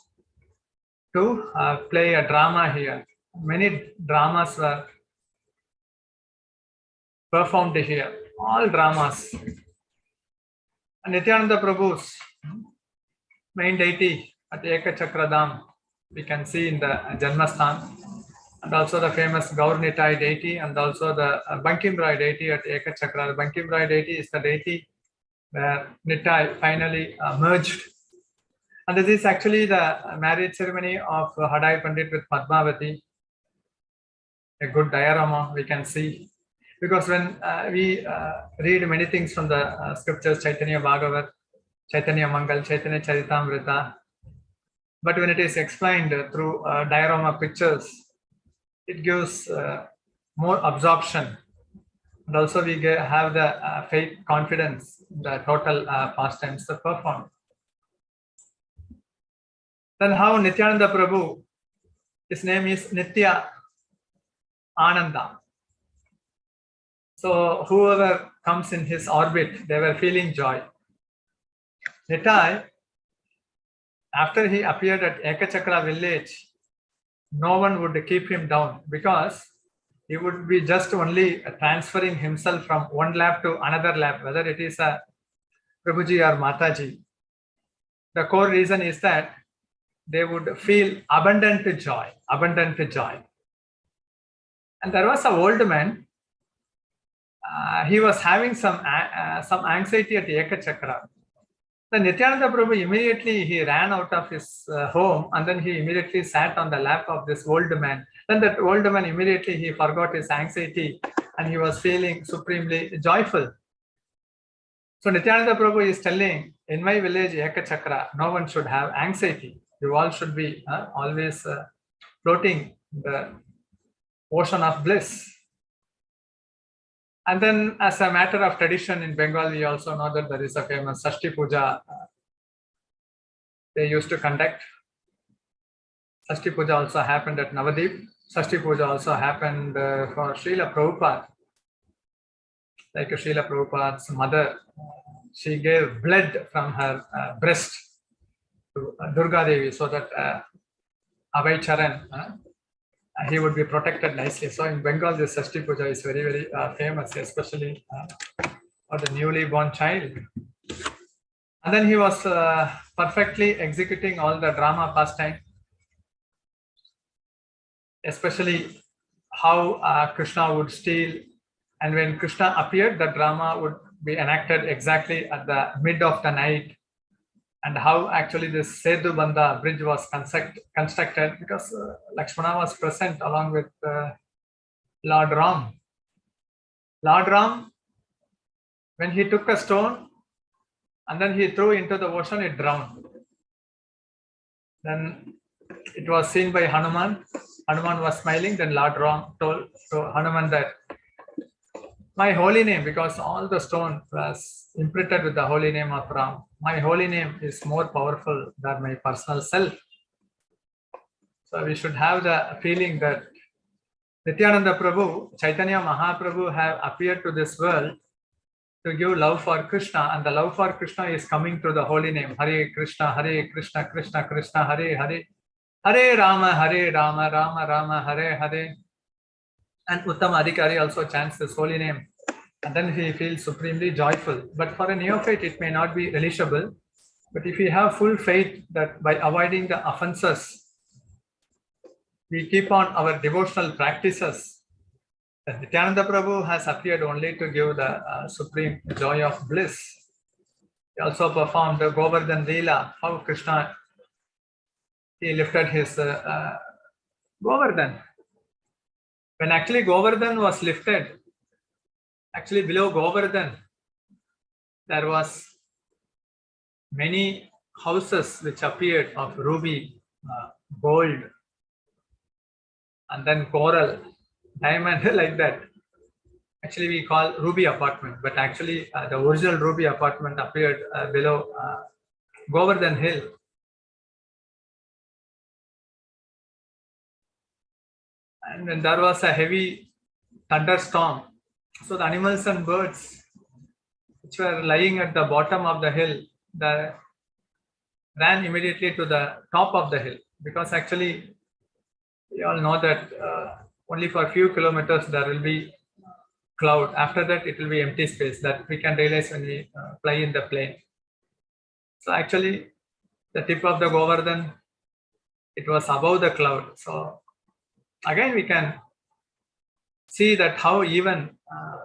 to play a drama here. Many dramas were performed here, all dramas. And Nityananda Prabhu's main deity at Ekachakradam, we can see in the Janmasthan, and also the famous Gaur Nitai deity, and also the Bankim Rai deity at Ekachakra. The Bankim Rai deity is the deity where Nitai finally merged. And this is actually the marriage ceremony of Hadai Pandit with Padmavati. A good diorama we can see. Because when we read many things from the scriptures, Caitanya Bhagavat, Caitanya Mangal, Caitanya Charitamrita, but when it is explained through diorama pictures, it gives more absorption. And also we have the faith, confidence, the total pastimes performed. Then how Nityananda Prabhu, his name is Nitya Ananda. So whoever comes in his orbit, they were feeling joy. Nitai, after he appeared at Ekachakra village, no one would keep him down because he would be just only transferring himself from one lap to another lap, whether it is a Prabhuji or Mataji. The core reason is that they would feel abundant joy, abundant joy. And there was an old man. He was having some anxiety at Ekachakra. Then Nityananda Prabhu immediately he ran out of his home and then he immediately sat on the lap of this old man. Then that old man immediately he forgot his anxiety and he was feeling supremely joyful. So Nityananda Prabhu is telling, in my village Ekachakra, no one should have anxiety. You all should be always floating in the ocean of bliss. And then as a matter of tradition in Bengal, we also know that there is a famous Sashti Puja they used to conduct. Sashti Puja also happened at Navadip. Sashti Puja also happened for Srila Prabhupada. Like Srila Prabhupada's mother, she gave blood from her breast to Durga Devi so that Abhay Charan, he would be protected nicely. So in Bengal, this Sashti Puja is very, very famous, especially for the newly born child. And then he was perfectly executing all the drama pastime, especially how Krishna would steal. And when Krishna appeared, the drama would be enacted exactly at the mid of the night. And how actually this Sedu Bandha bridge was constructed because Lakshmana was present along with Lord Ram. Lord Ram, when he took a stone and then he threw into the ocean, it drowned. Then it was seen by Hanuman. Hanuman was smiling. Then Lord Ram told to Hanuman that my holy name, because all the stone was imprinted with the holy name of Ram, my holy name is more powerful than my personal self. So we should have the feeling that Nityananda Prabhu, Chaitanya Mahaprabhu have appeared to this world to give love for Krishna, and the love for Krishna is coming through the holy name. Hare Krishna, Krishna Krishna, Hare Hare. Hare Rama, Rama Rama, Hare Hare. And Uttama Adhikari also chants this holy name. And then he feels supremely joyful. But for a neophyte, it may not be relishable. But if we have full faith that by avoiding the offenses, we keep on our devotional practices, that Nityananda Prabhu has appeared only to give the supreme joy of bliss. He also performed the Govardhan Leela, how Krishna, he lifted his Govardhan. When actually Govardhan was lifted, actually below Govardhan, there was many houses which appeared of ruby, gold, and then coral, diamond, like that. actually we call Ruby apartment, but actually the original Ruby apartment appeared below Govardhan Hill. And when there was a heavy thunderstorm, so the animals and birds which were lying at the bottom of the hill, they ran immediately to the top of the hill, because actually we all know that only for a few kilometers there will be cloud. After that it will be empty space, that we can realize when we fly in the plane. So actually the tip of the Govardhan, it was above the cloud. So again we can see that how even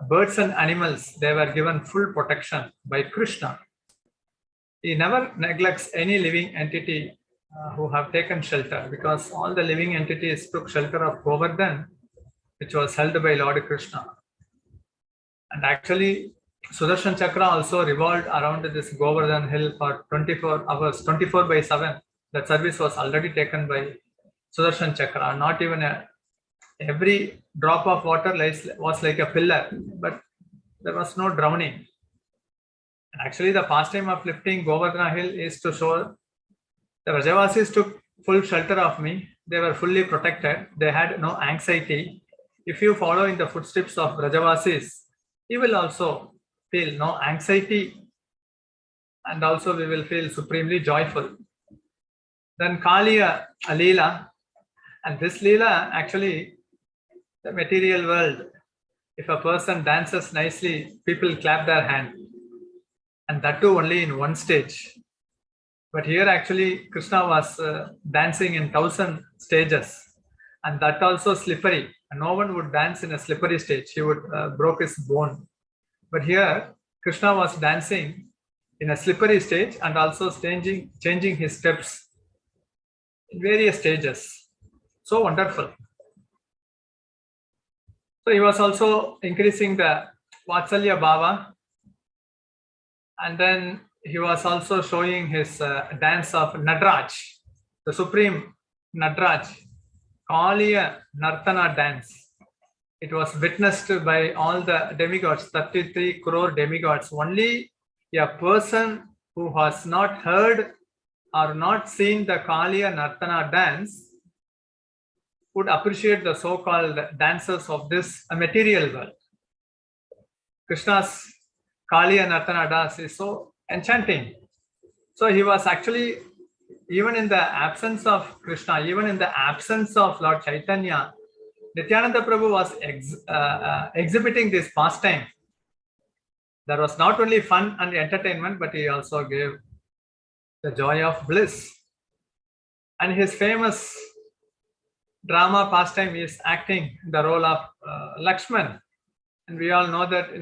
birds and animals, they were given full protection by Krishna. He never neglects any living entity who have taken shelter, because all the living entities took shelter of Govardhan, which was held by Lord Krishna. And actually Sudarshan Chakra also revolved around this Govardhan hill for 24 hours, 24/7. That service was already taken by Sudarshan Chakra. Not even every drop of water was like a pillar, but there was no drowning. And actually the pastime of lifting Govardhana hill is to show the Vrajavasis took full shelter of me. They were fully protected. They had no anxiety. If you follow in the footsteps of Vrajavasis, you will also feel no anxiety, and also we will feel supremely joyful. Then Kaliya Leela, and this Leela, actually the material world, if a person dances nicely, people clap their hand, and that too only in one stage. But here actually Krishna was dancing in 1,000 stages, and that also slippery. And no one would dance in a slippery stage, he would broke his bone. But here Krishna was dancing in a slippery stage and also changing his steps in various stages. So wonderful. So he was also increasing the Vatsalya Bhava, and then he was also showing his dance of Nadraj, the supreme Nadraj, Kaliya Nartana dance. It was witnessed by all the demigods, 33 crore demigods. Only a person who has not heard or not seen the Kaliya Nartana dance would appreciate the so-called dancers of this material world. Krishna's Kaliya Nartana dance is so enchanting. So he was actually, even in the absence of Krishna, even in the absence of Lord Chaitanya, Nityananda Prabhu was exhibiting this pastime. There was not only fun and entertainment, but he also gave the joy of bliss. And his famous drama pastime is acting the role of Lakshman. And we all know that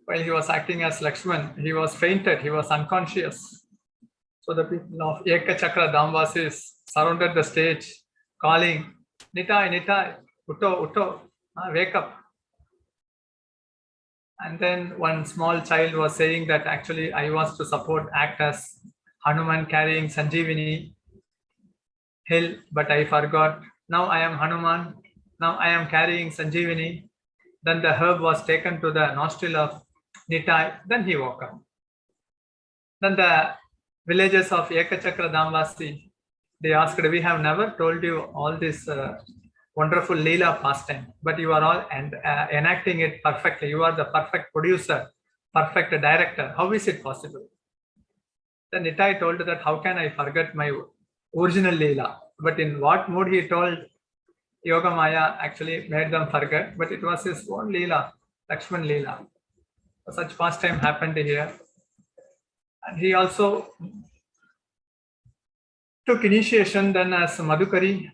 while he was acting as Lakshman, he was fainted, he was unconscious. So the people of Ekachakra Damvasis surrounded the stage, calling, Nitai, Nitai, Utto, Utto, wake up. And then one small child was saying that actually I was to act as Hanuman carrying Sanjeevani hill, but I forgot. Now I am Hanuman, now I am carrying Sanjeevani. Then the herb was taken to the nostril of Nitai, then he woke up. Then the villagers of Ekachakra Damvasi, they asked, we have never told you all this wonderful Leela pastime, but you are all enacting it perfectly. You are the perfect producer, perfect director. How is it possible? Then Nitai told that, how can I forget my original Leela? But in what mood he told, Yoga Maya actually made them forget, but it was his own Leela, Lakshman Leela. Such pastime happened here. And he also took initiation then as Madhukari.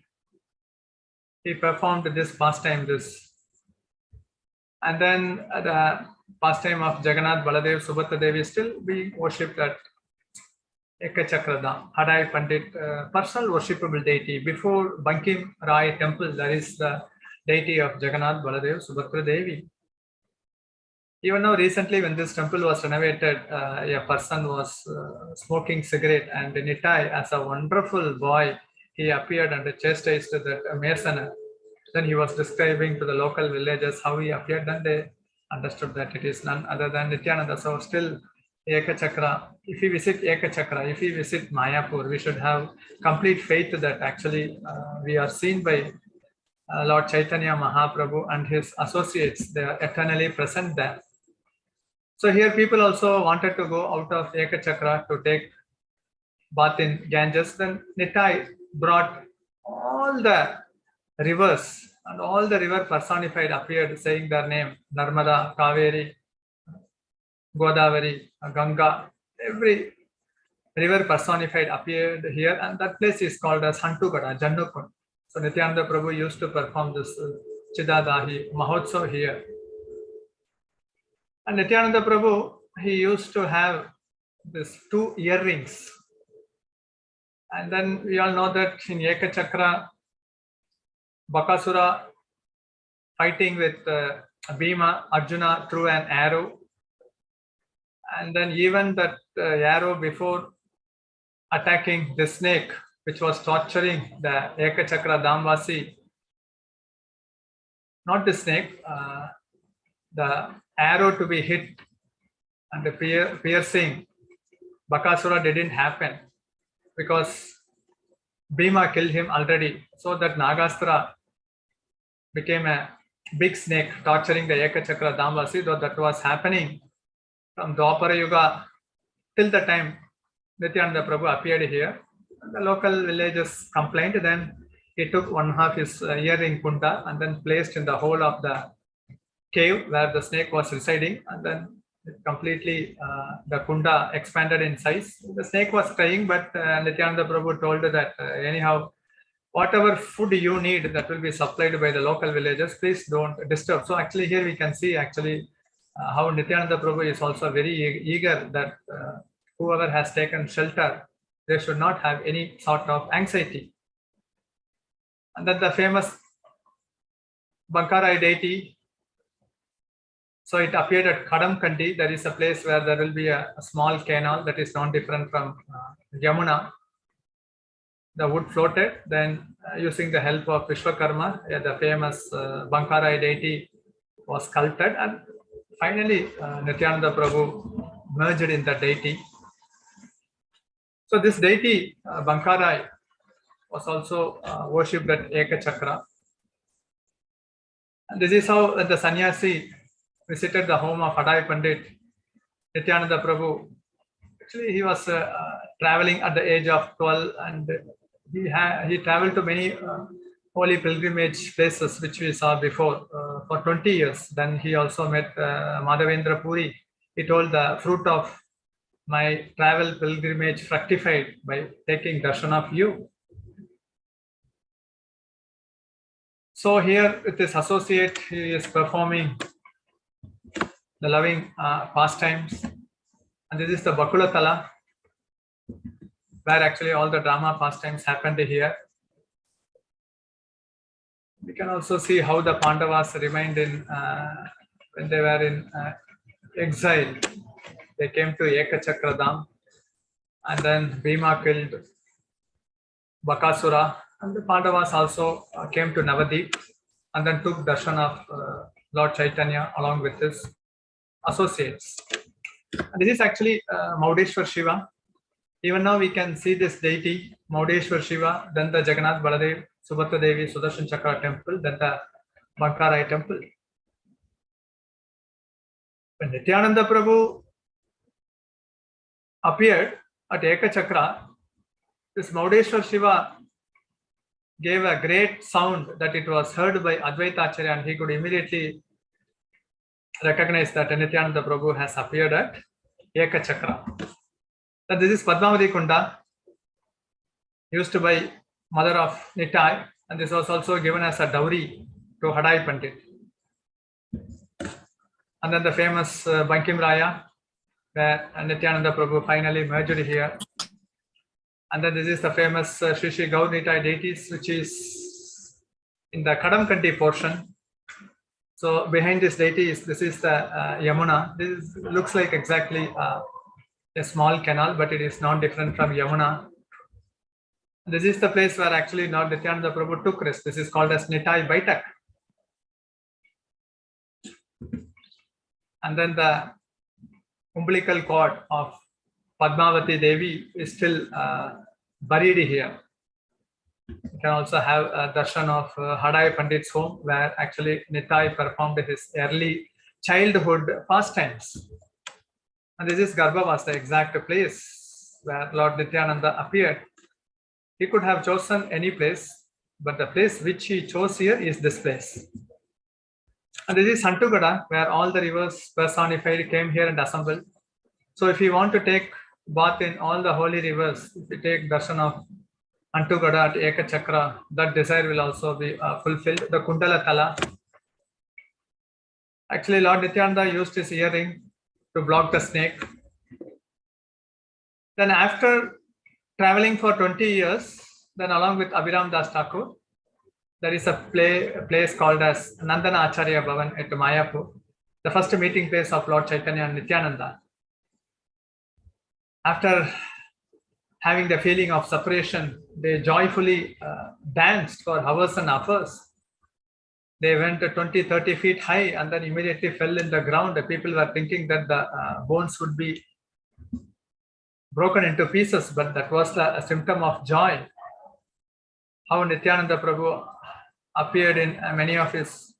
He performed this pastime, and then the pastime of Jagannath, Baladev, Subhadra Devi still being worshipped at Ekachakradam, Hadai Pandit, personal worshipable deity. Before Bankim Rai temple, there is the deity of Jagannath, Baladev, Subhadra Devi. Even now, recently, when this temple was renovated, a person was smoking cigarette, and Nitai, as a wonderful boy, he appeared and chastised that mason. Then he was describing to the local villagers how he appeared, and they understood that it is none other than Nityananda. So still Ekachakra, if we visit Ekachakra, if we visit Mayapur, we should have complete faith that actually we are seen by Lord Chaitanya Mahaprabhu and his associates. They are eternally present there. So here people also wanted to go out of Ekachakra to take bath in Ganges. Then Nitai brought all the rivers, and all the river personified appeared saying their name: Narmada, Kaveri, Godavari, Ganga. Every river personified appeared here, and that place is called as Hantugada, Jannukund. So Nityananda Prabhu used to perform this Chidadahi Mahotsav here. And Nityananda Prabhu, he used to have these 2 earrings. And then we all know that in Ekachakra, Bakasura fighting with Bhima, Arjuna threw an arrow. And then even that arrow, before attacking the snake, which was torturing the Ekachakra Damvasi, not the snake, the arrow to be hit and the piercing Bakasura didn't happen because Bhima killed him already. So that Nagastra became a big snake torturing the Ekachakra Damvasi, though that was happening from Dwapara Yuga till the time Nityananda Prabhu appeared here. The local villagers complained. Then he took one half his earring kunda and then placed in the hole of the cave where the snake was residing, and then it completely the kunda expanded in size. The snake was crying, but Nityananda Prabhu told that anyhow, whatever food you need, that will be supplied by the local villagers, please don't disturb. So actually here we can see actually how Nityananda Prabhu is also very eager that whoever has taken shelter, they should not have any sort of anxiety. And then the famous Bankarai deity, so it appeared at Kadamkandi. There is a place where there will be a small canal that is not different from Yamuna. The wood floated. Then using the help of Vishwakarma, the famous Bankarai deity was sculpted, and finally Nityananda Prabhu merged in the deity. So this deity Bankarai was also worshipped at Ekachakra. And this is how the sannyasi visited the home of Adai Pandit. Nityananda Prabhu, actually he was traveling at the age of 12, and he traveled to many holy pilgrimage places which we saw before for 20 years. Then he also met Madhavendra Puri. He told, the fruit of my travel pilgrimage fructified by taking darshan of you. So here with his associate, he is performing the loving pastimes, and this is the Bakulatala, where actually all the drama pastimes happened here. We can also see how the Pandavas remained in when they were in exile. They came to Ekachakradam, and then Bhima killed Bakasura, and the Pandavas also came to Navadip and then took darshan of Lord Chaitanya along with his associates. And this is actually Maudeshwar Shiva. Even now we can see this deity, Maudeshwar Shiva, then the Jagannath Baladev, Subhadra Devi, Sudarshan Chakra temple, then the Bankarai temple. When Nityananda Prabhu appeared at Ekachakra, this Maudeshwar Shiva gave a great sound that it was heard by Advaita Acharya, and he could immediately recognize that Nityananda Prabhu has appeared at Ekachakra. And this is Padmavati Kunda, used by mother of Nitai, and this was also given as a dowry to Hadai Pandit. And then the famous Bankim Raya, where Nityananda Prabhu finally merged here. And then this is the famous Shri Shri Gaur Nitai deities, which is in the Kadamkanti portion. So behind this deity is this is the Yamuna. This looks like exactly a small canal, but it is not different from Yamuna. This is the place where actually Lord Nityananda Prabhu took rest. This is called as Nitai Baitak. And then the umbilical cord of Padmavati Devi is still buried here. You can also have a darshan of Hadai Pandit's home, where actually Nitai performed his early childhood pastimes. And this is Garbhavas, the exact place where Lord Nityananda appeared. He could have chosen any place, but the place which he chose here is this place. And this is Santugada, where all the rivers personified came here and assembled. So if you want to take bath in all the holy rivers, if you take darshan of Antugada at Eka Chakra, that desire will also be fulfilled. The Kundala Tala. Actually, Lord Nityananda used his earring to block the snake. Then after traveling for 20 years, then along with Abhiram Das Thakur, there is a place called as Nandana Acharya Bhavan at Mayapur, the first meeting place of Lord Chaitanya and Nityananda. After having the feeling of separation, they joyfully danced for hours and hours. They went 20, 30 feet high and then immediately fell in the ground. The people were thinking that the bones would be broken into pieces, but that was a symptom of joy. How Nityananda Prabhu appeared in many of his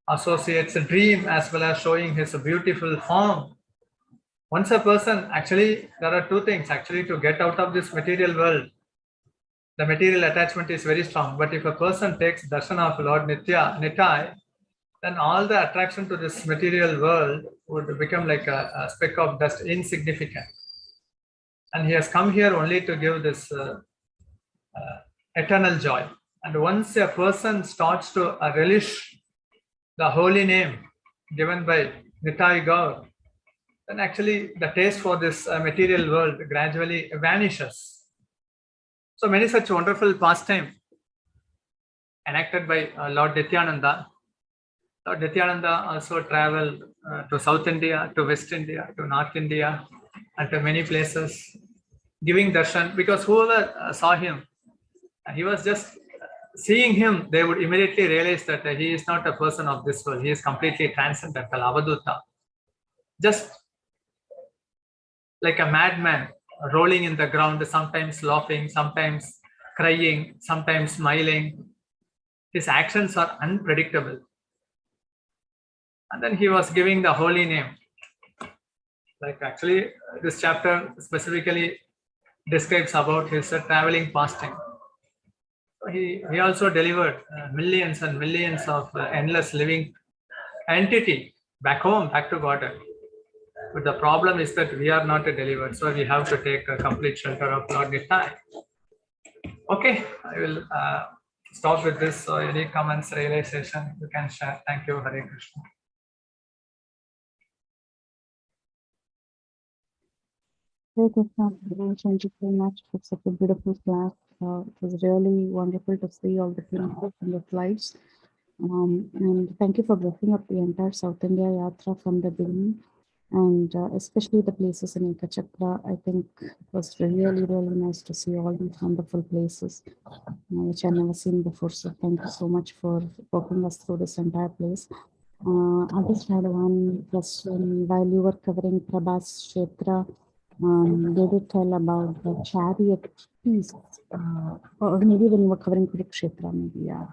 associates' dream, as well as showing his beautiful form. Once a person, actually, there are two things. Actually, to get out of this material world, the material attachment is very strong. But if a person takes darshan of Lord Nitai, then all the attraction to this material world would become like a speck of dust, insignificant. And he has come here only to give this eternal joy. And once a person starts to relish the holy name given by Nitai Gaur, then actually the taste for this material world gradually vanishes. So many such wonderful pastimes enacted by Lord Nityananda. Lord Nityananda also traveled to South India, to West India, to North India, and to many places, giving darshan, because whoever saw him, he was just seeing him, they would immediately realize that he is not a person of this world. He is completely transcendental, Avaduta. Just like a madman rolling in the ground, sometimes laughing, sometimes crying, sometimes smiling. His actions are unpredictable. And then he was giving the holy name. Like actually, this chapter specifically describes about his traveling fasting. He also delivered millions and millions of endless living entity back home, back to Godhead. But the problem is that we are not delivered, so we have to take a complete shelter of Lord Nitai. Okay, I will stop with this. So any comments, realization, you can share. Thank you, Hare Krishna. Hare Krishna, thank you so much for such a beautiful class. It was really wonderful to see all the pictures and the slides. And thank you for breaking up the entire South India Yatra from the beginning, and especially the places in Ekachakra. I think it was really, really nice to see all these wonderful places, which I've never seen before. So thank you so much for walking us through this entire place. I just had one question. While you were covering Prabhas Kshetra, they did tell about the chariot piece, or maybe when you were covering Kurukshetra, maybe, yeah.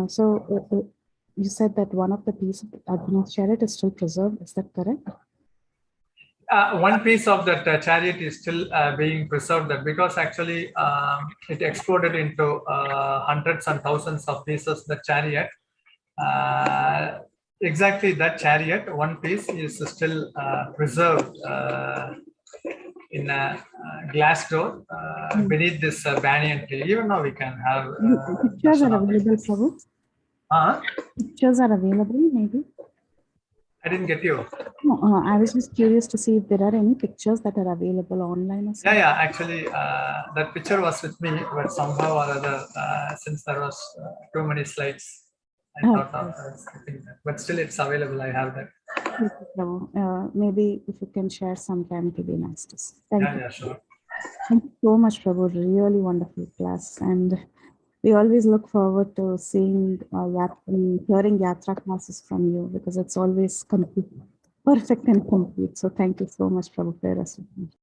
So you said that one of the pieces of Arjuna's chariot is still preserved. Is that correct? One piece of that chariot is still being preserved, because actually it exploded into hundreds and thousands of pieces. The chariot, exactly that chariot, one piece is still preserved in a glass door beneath this banyan tree. Even now we can have pictures are available, Prabhu. Pictures are available, maybe. I didn't get you. No, I was just curious to see if there are any pictures that are available online or something. Yeah. Actually, that picture was with me, but somehow or other, since there was too many slides, I thought of skipping that. But still, it's available. I have that. Maybe if you can share sometime, it would be nice to see. Thank you. Yeah, sure. Thank you so much, Prabhu. Really wonderful class. And we always look forward to seeing hearing Yatra classes from you because it's always complete, perfect and complete. So thank you so much, Prabhu, for your assistance.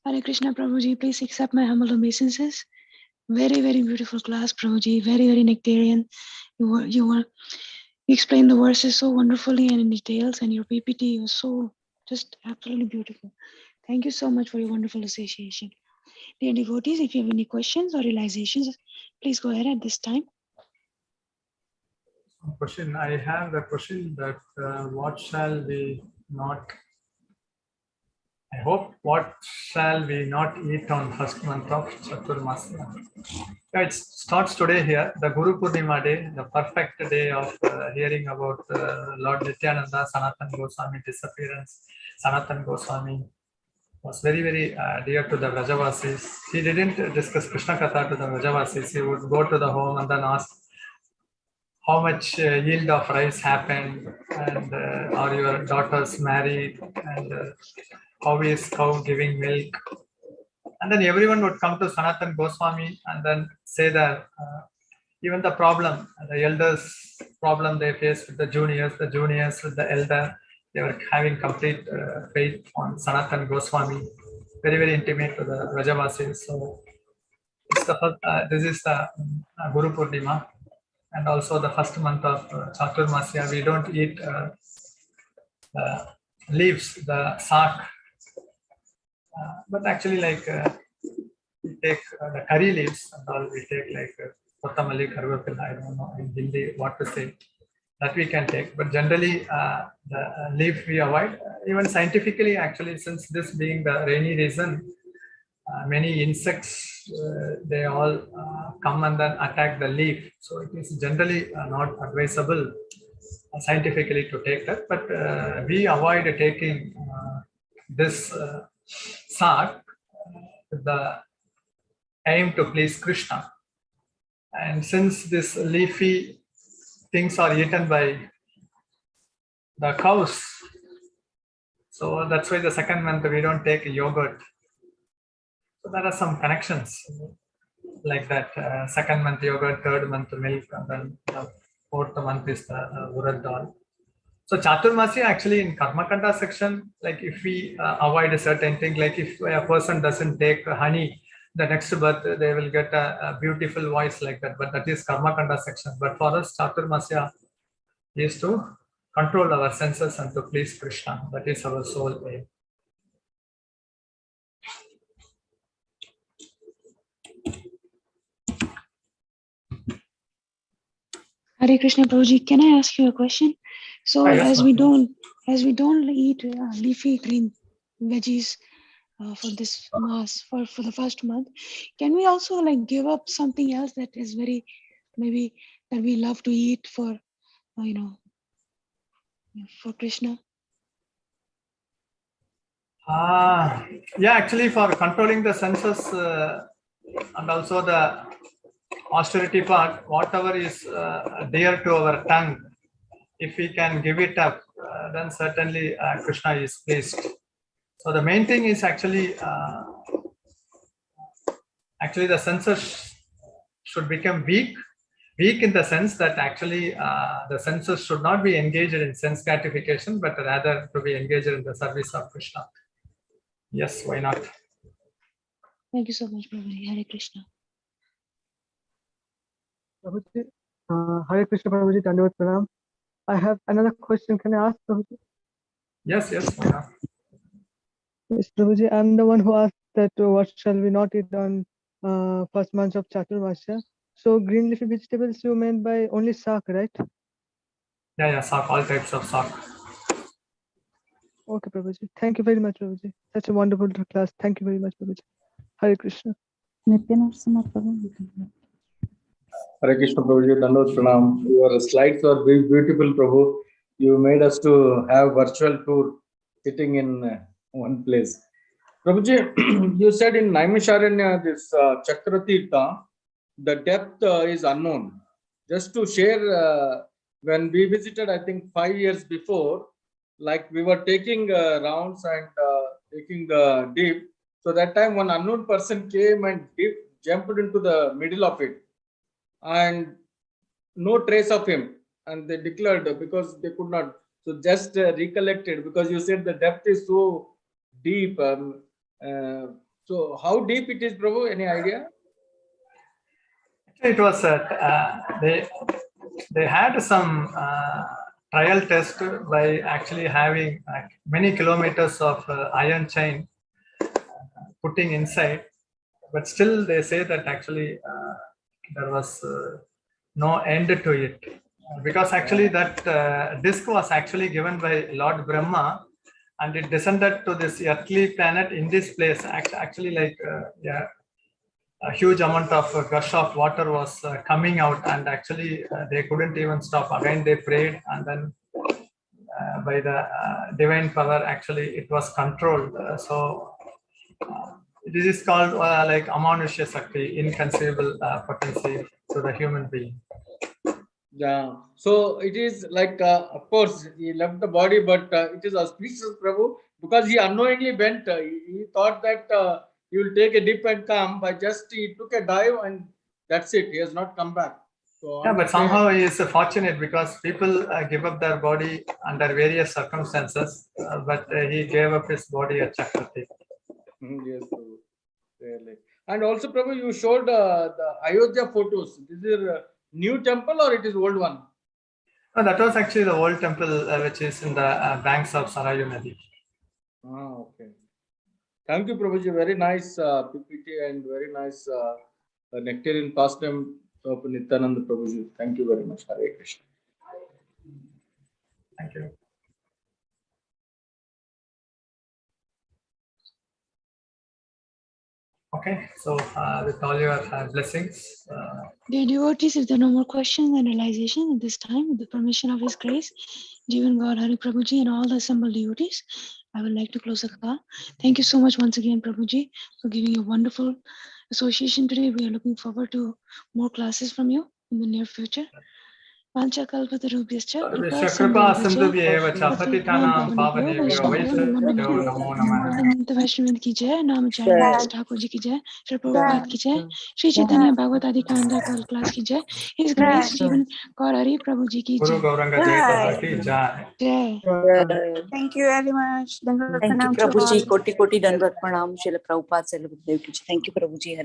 Hare Krishna, Prabhuji. Please accept my humble obeisances. Very, very beautiful class, Prabhuji. Very, very nectarian. You explained the verses so wonderfully and in details, and your PPT was so just absolutely beautiful. Thank you so much for your wonderful association. Dear devotees, if you have any questions or realizations, please go ahead at this time. Question. I have a question that what shall we not? I hope what shall we not eat on first month of Chaturmasya? It starts today here, the Guru Purnima day, the perfect day of hearing about Lord Nityananda, Sanatan Goswami disappearance. Sanatan Goswami was very, very dear to the Vrajavasis. He didn't discuss Krishna Katha to the Vrajavasis. He would go to the home and then ask how much yield of rice happened, and are your daughters married, and how is cow giving milk. And then everyone would come to Sanatan Goswami and then say that even the problem, the elders' problem they faced with the juniors with the elder, they were having complete faith on Sanatan Goswami, very, very intimate to the Vrajavasis. So it's the first, this is the Guru Purnima, and also the first month of Chaturmasya. We don't eat leaves, the saak, but actually like we take the curry leaves and all. We take like kotamali, karvapilla, I don't know in Hindi what to say, that we can take, but generally the leaf we avoid. Even scientifically, actually, since this being the rainy season, many insects they all come and then attack the leaf. So it is generally not advisable scientifically to take that, but we avoid taking this saak with the aim to please Krishna. And since this leafy things are eaten by the cows, so that's why the second month we don't take yogurt. So there are some connections like that. Second month yogurt, third month milk, and then the fourth month is the urad dal. So Chaturmasya actually in Karmakanda section, like if we avoid a certain thing, like if a person doesn't take honey, the next birth they will get a beautiful voice like that. But that is Karmakanda section. But for us, Chaturmasya is to control our senses and to please Krishna. That is our sole aim. Hare Krishna, Prabhuji. Can I ask you a question? So Yes, as we don't eat leafy green veggies for this mass for the first month, can we also like give up something else that is very maybe that we love to eat for for Krishna? Yeah, actually for controlling the senses and also the austerity part, whatever is dear to our tongue, if we can give it up, then certainly Krishna is pleased. So the main thing is actually the senses should become weak in the sense that actually the senses should not be engaged in sense gratification, but rather to be engaged in the service of Krishna. Yes, why not? Thank you so much, Prabhuji. Hare Krishna. Prabhuji, Hare Krishna, Prabhuji, Dandavat Pranam. I have another question. Can I ask, Prabhuji? Yes, why not? Yes, Prabhuji, I'm the one who asked that what shall we not eat on first month of Chaturmasya. So green leafy vegetables you meant by only saak, right? Yeah, saak, all types of saak. Okay, Prabhuji. Thank you very much, Prabhuji. Such a wonderful class. Thank you very much, Prabhuji. Hare Krishna. Hare Krishna Prabhuji, Dandavat Pranam. Your slides are beautiful, Prabhu. You made us to have virtual tour sitting in one place. Prabhuji, you said in Naimisharanya, this Chakratirtha, the depth is unknown. Just to share, when we visited, I think 5 years before, like we were taking rounds and taking the dip. So that time one unknown person came and jumped into the middle of it, and no trace of him. And they declared because they could not. So just recollected, because you said the depth is so deep. So how deep it is, Prabhu? Any idea? It was they had some trial test by actually having many kilometers of iron chain putting inside, but still they say that actually there was no end to it, because actually that disc was actually given by Lord Brahma, and it descended to this earthly planet in this place. Actually, like a huge amount of gush of water was coming out, and actually they couldn't even stop. Again they prayed, and then by the divine power, actually it was controlled. This is called like Amanusya Sakti, inconceivable potency to the human being. Yeah. So it is like, of course, he left the body, but it is auspicious, Prabhu, because he unknowingly went. He thought that he will take a dip and come, but just he took a dive and that's it. He has not come back. So yeah, but somehow he is fortunate, because people give up their body under various circumstances, but he gave up his body at Chakrati. Yes, Prabhu. Really. And also, Prabhu, you showed the Ayodhya photos. This is a new temple or it is old one? No, that was actually the old temple which is in the banks of Sarayu Nadi. Okay. Thank you, Prabhuji. Very nice PPT and very nice nectarian pastime of Nityananda Prabhuji. Thank you very much. Hare Krishna. Thank you. Okay, so with all your blessings. Dear devotees, if there are no more questions and realizations at this time, with the permission of His Grace, Jivan GauraHari Prabhuji and all the assembled devotees, I would like to close the call. Thank you so much once again, Prabhuji, for giving a wonderful association today. We are looking forward to more classes from you in the near future. Vanchakalpatarubhyascha Kripa Sindhubhyeva cha patitanam pavanebhyo Vaishnavyo namo namah. अनंत वैष्णव की जय, नामचार्य दास ठाकुर जी की जय, श्री प्रभुपाद की जय, श्री चैतन्य भागवत आदि खंडा class की जय, his grace जीवन गौरहरि प्रभु जी की Guru जय। Gauranga Jai Prabhu ki jai. जय। Thank you very much. Thank you, Prabhuji. Koti Koti Dandavat Pranam, Srila Prabhupada, Srila Gurudev ki jai. Thank you, Prabhuji. Hare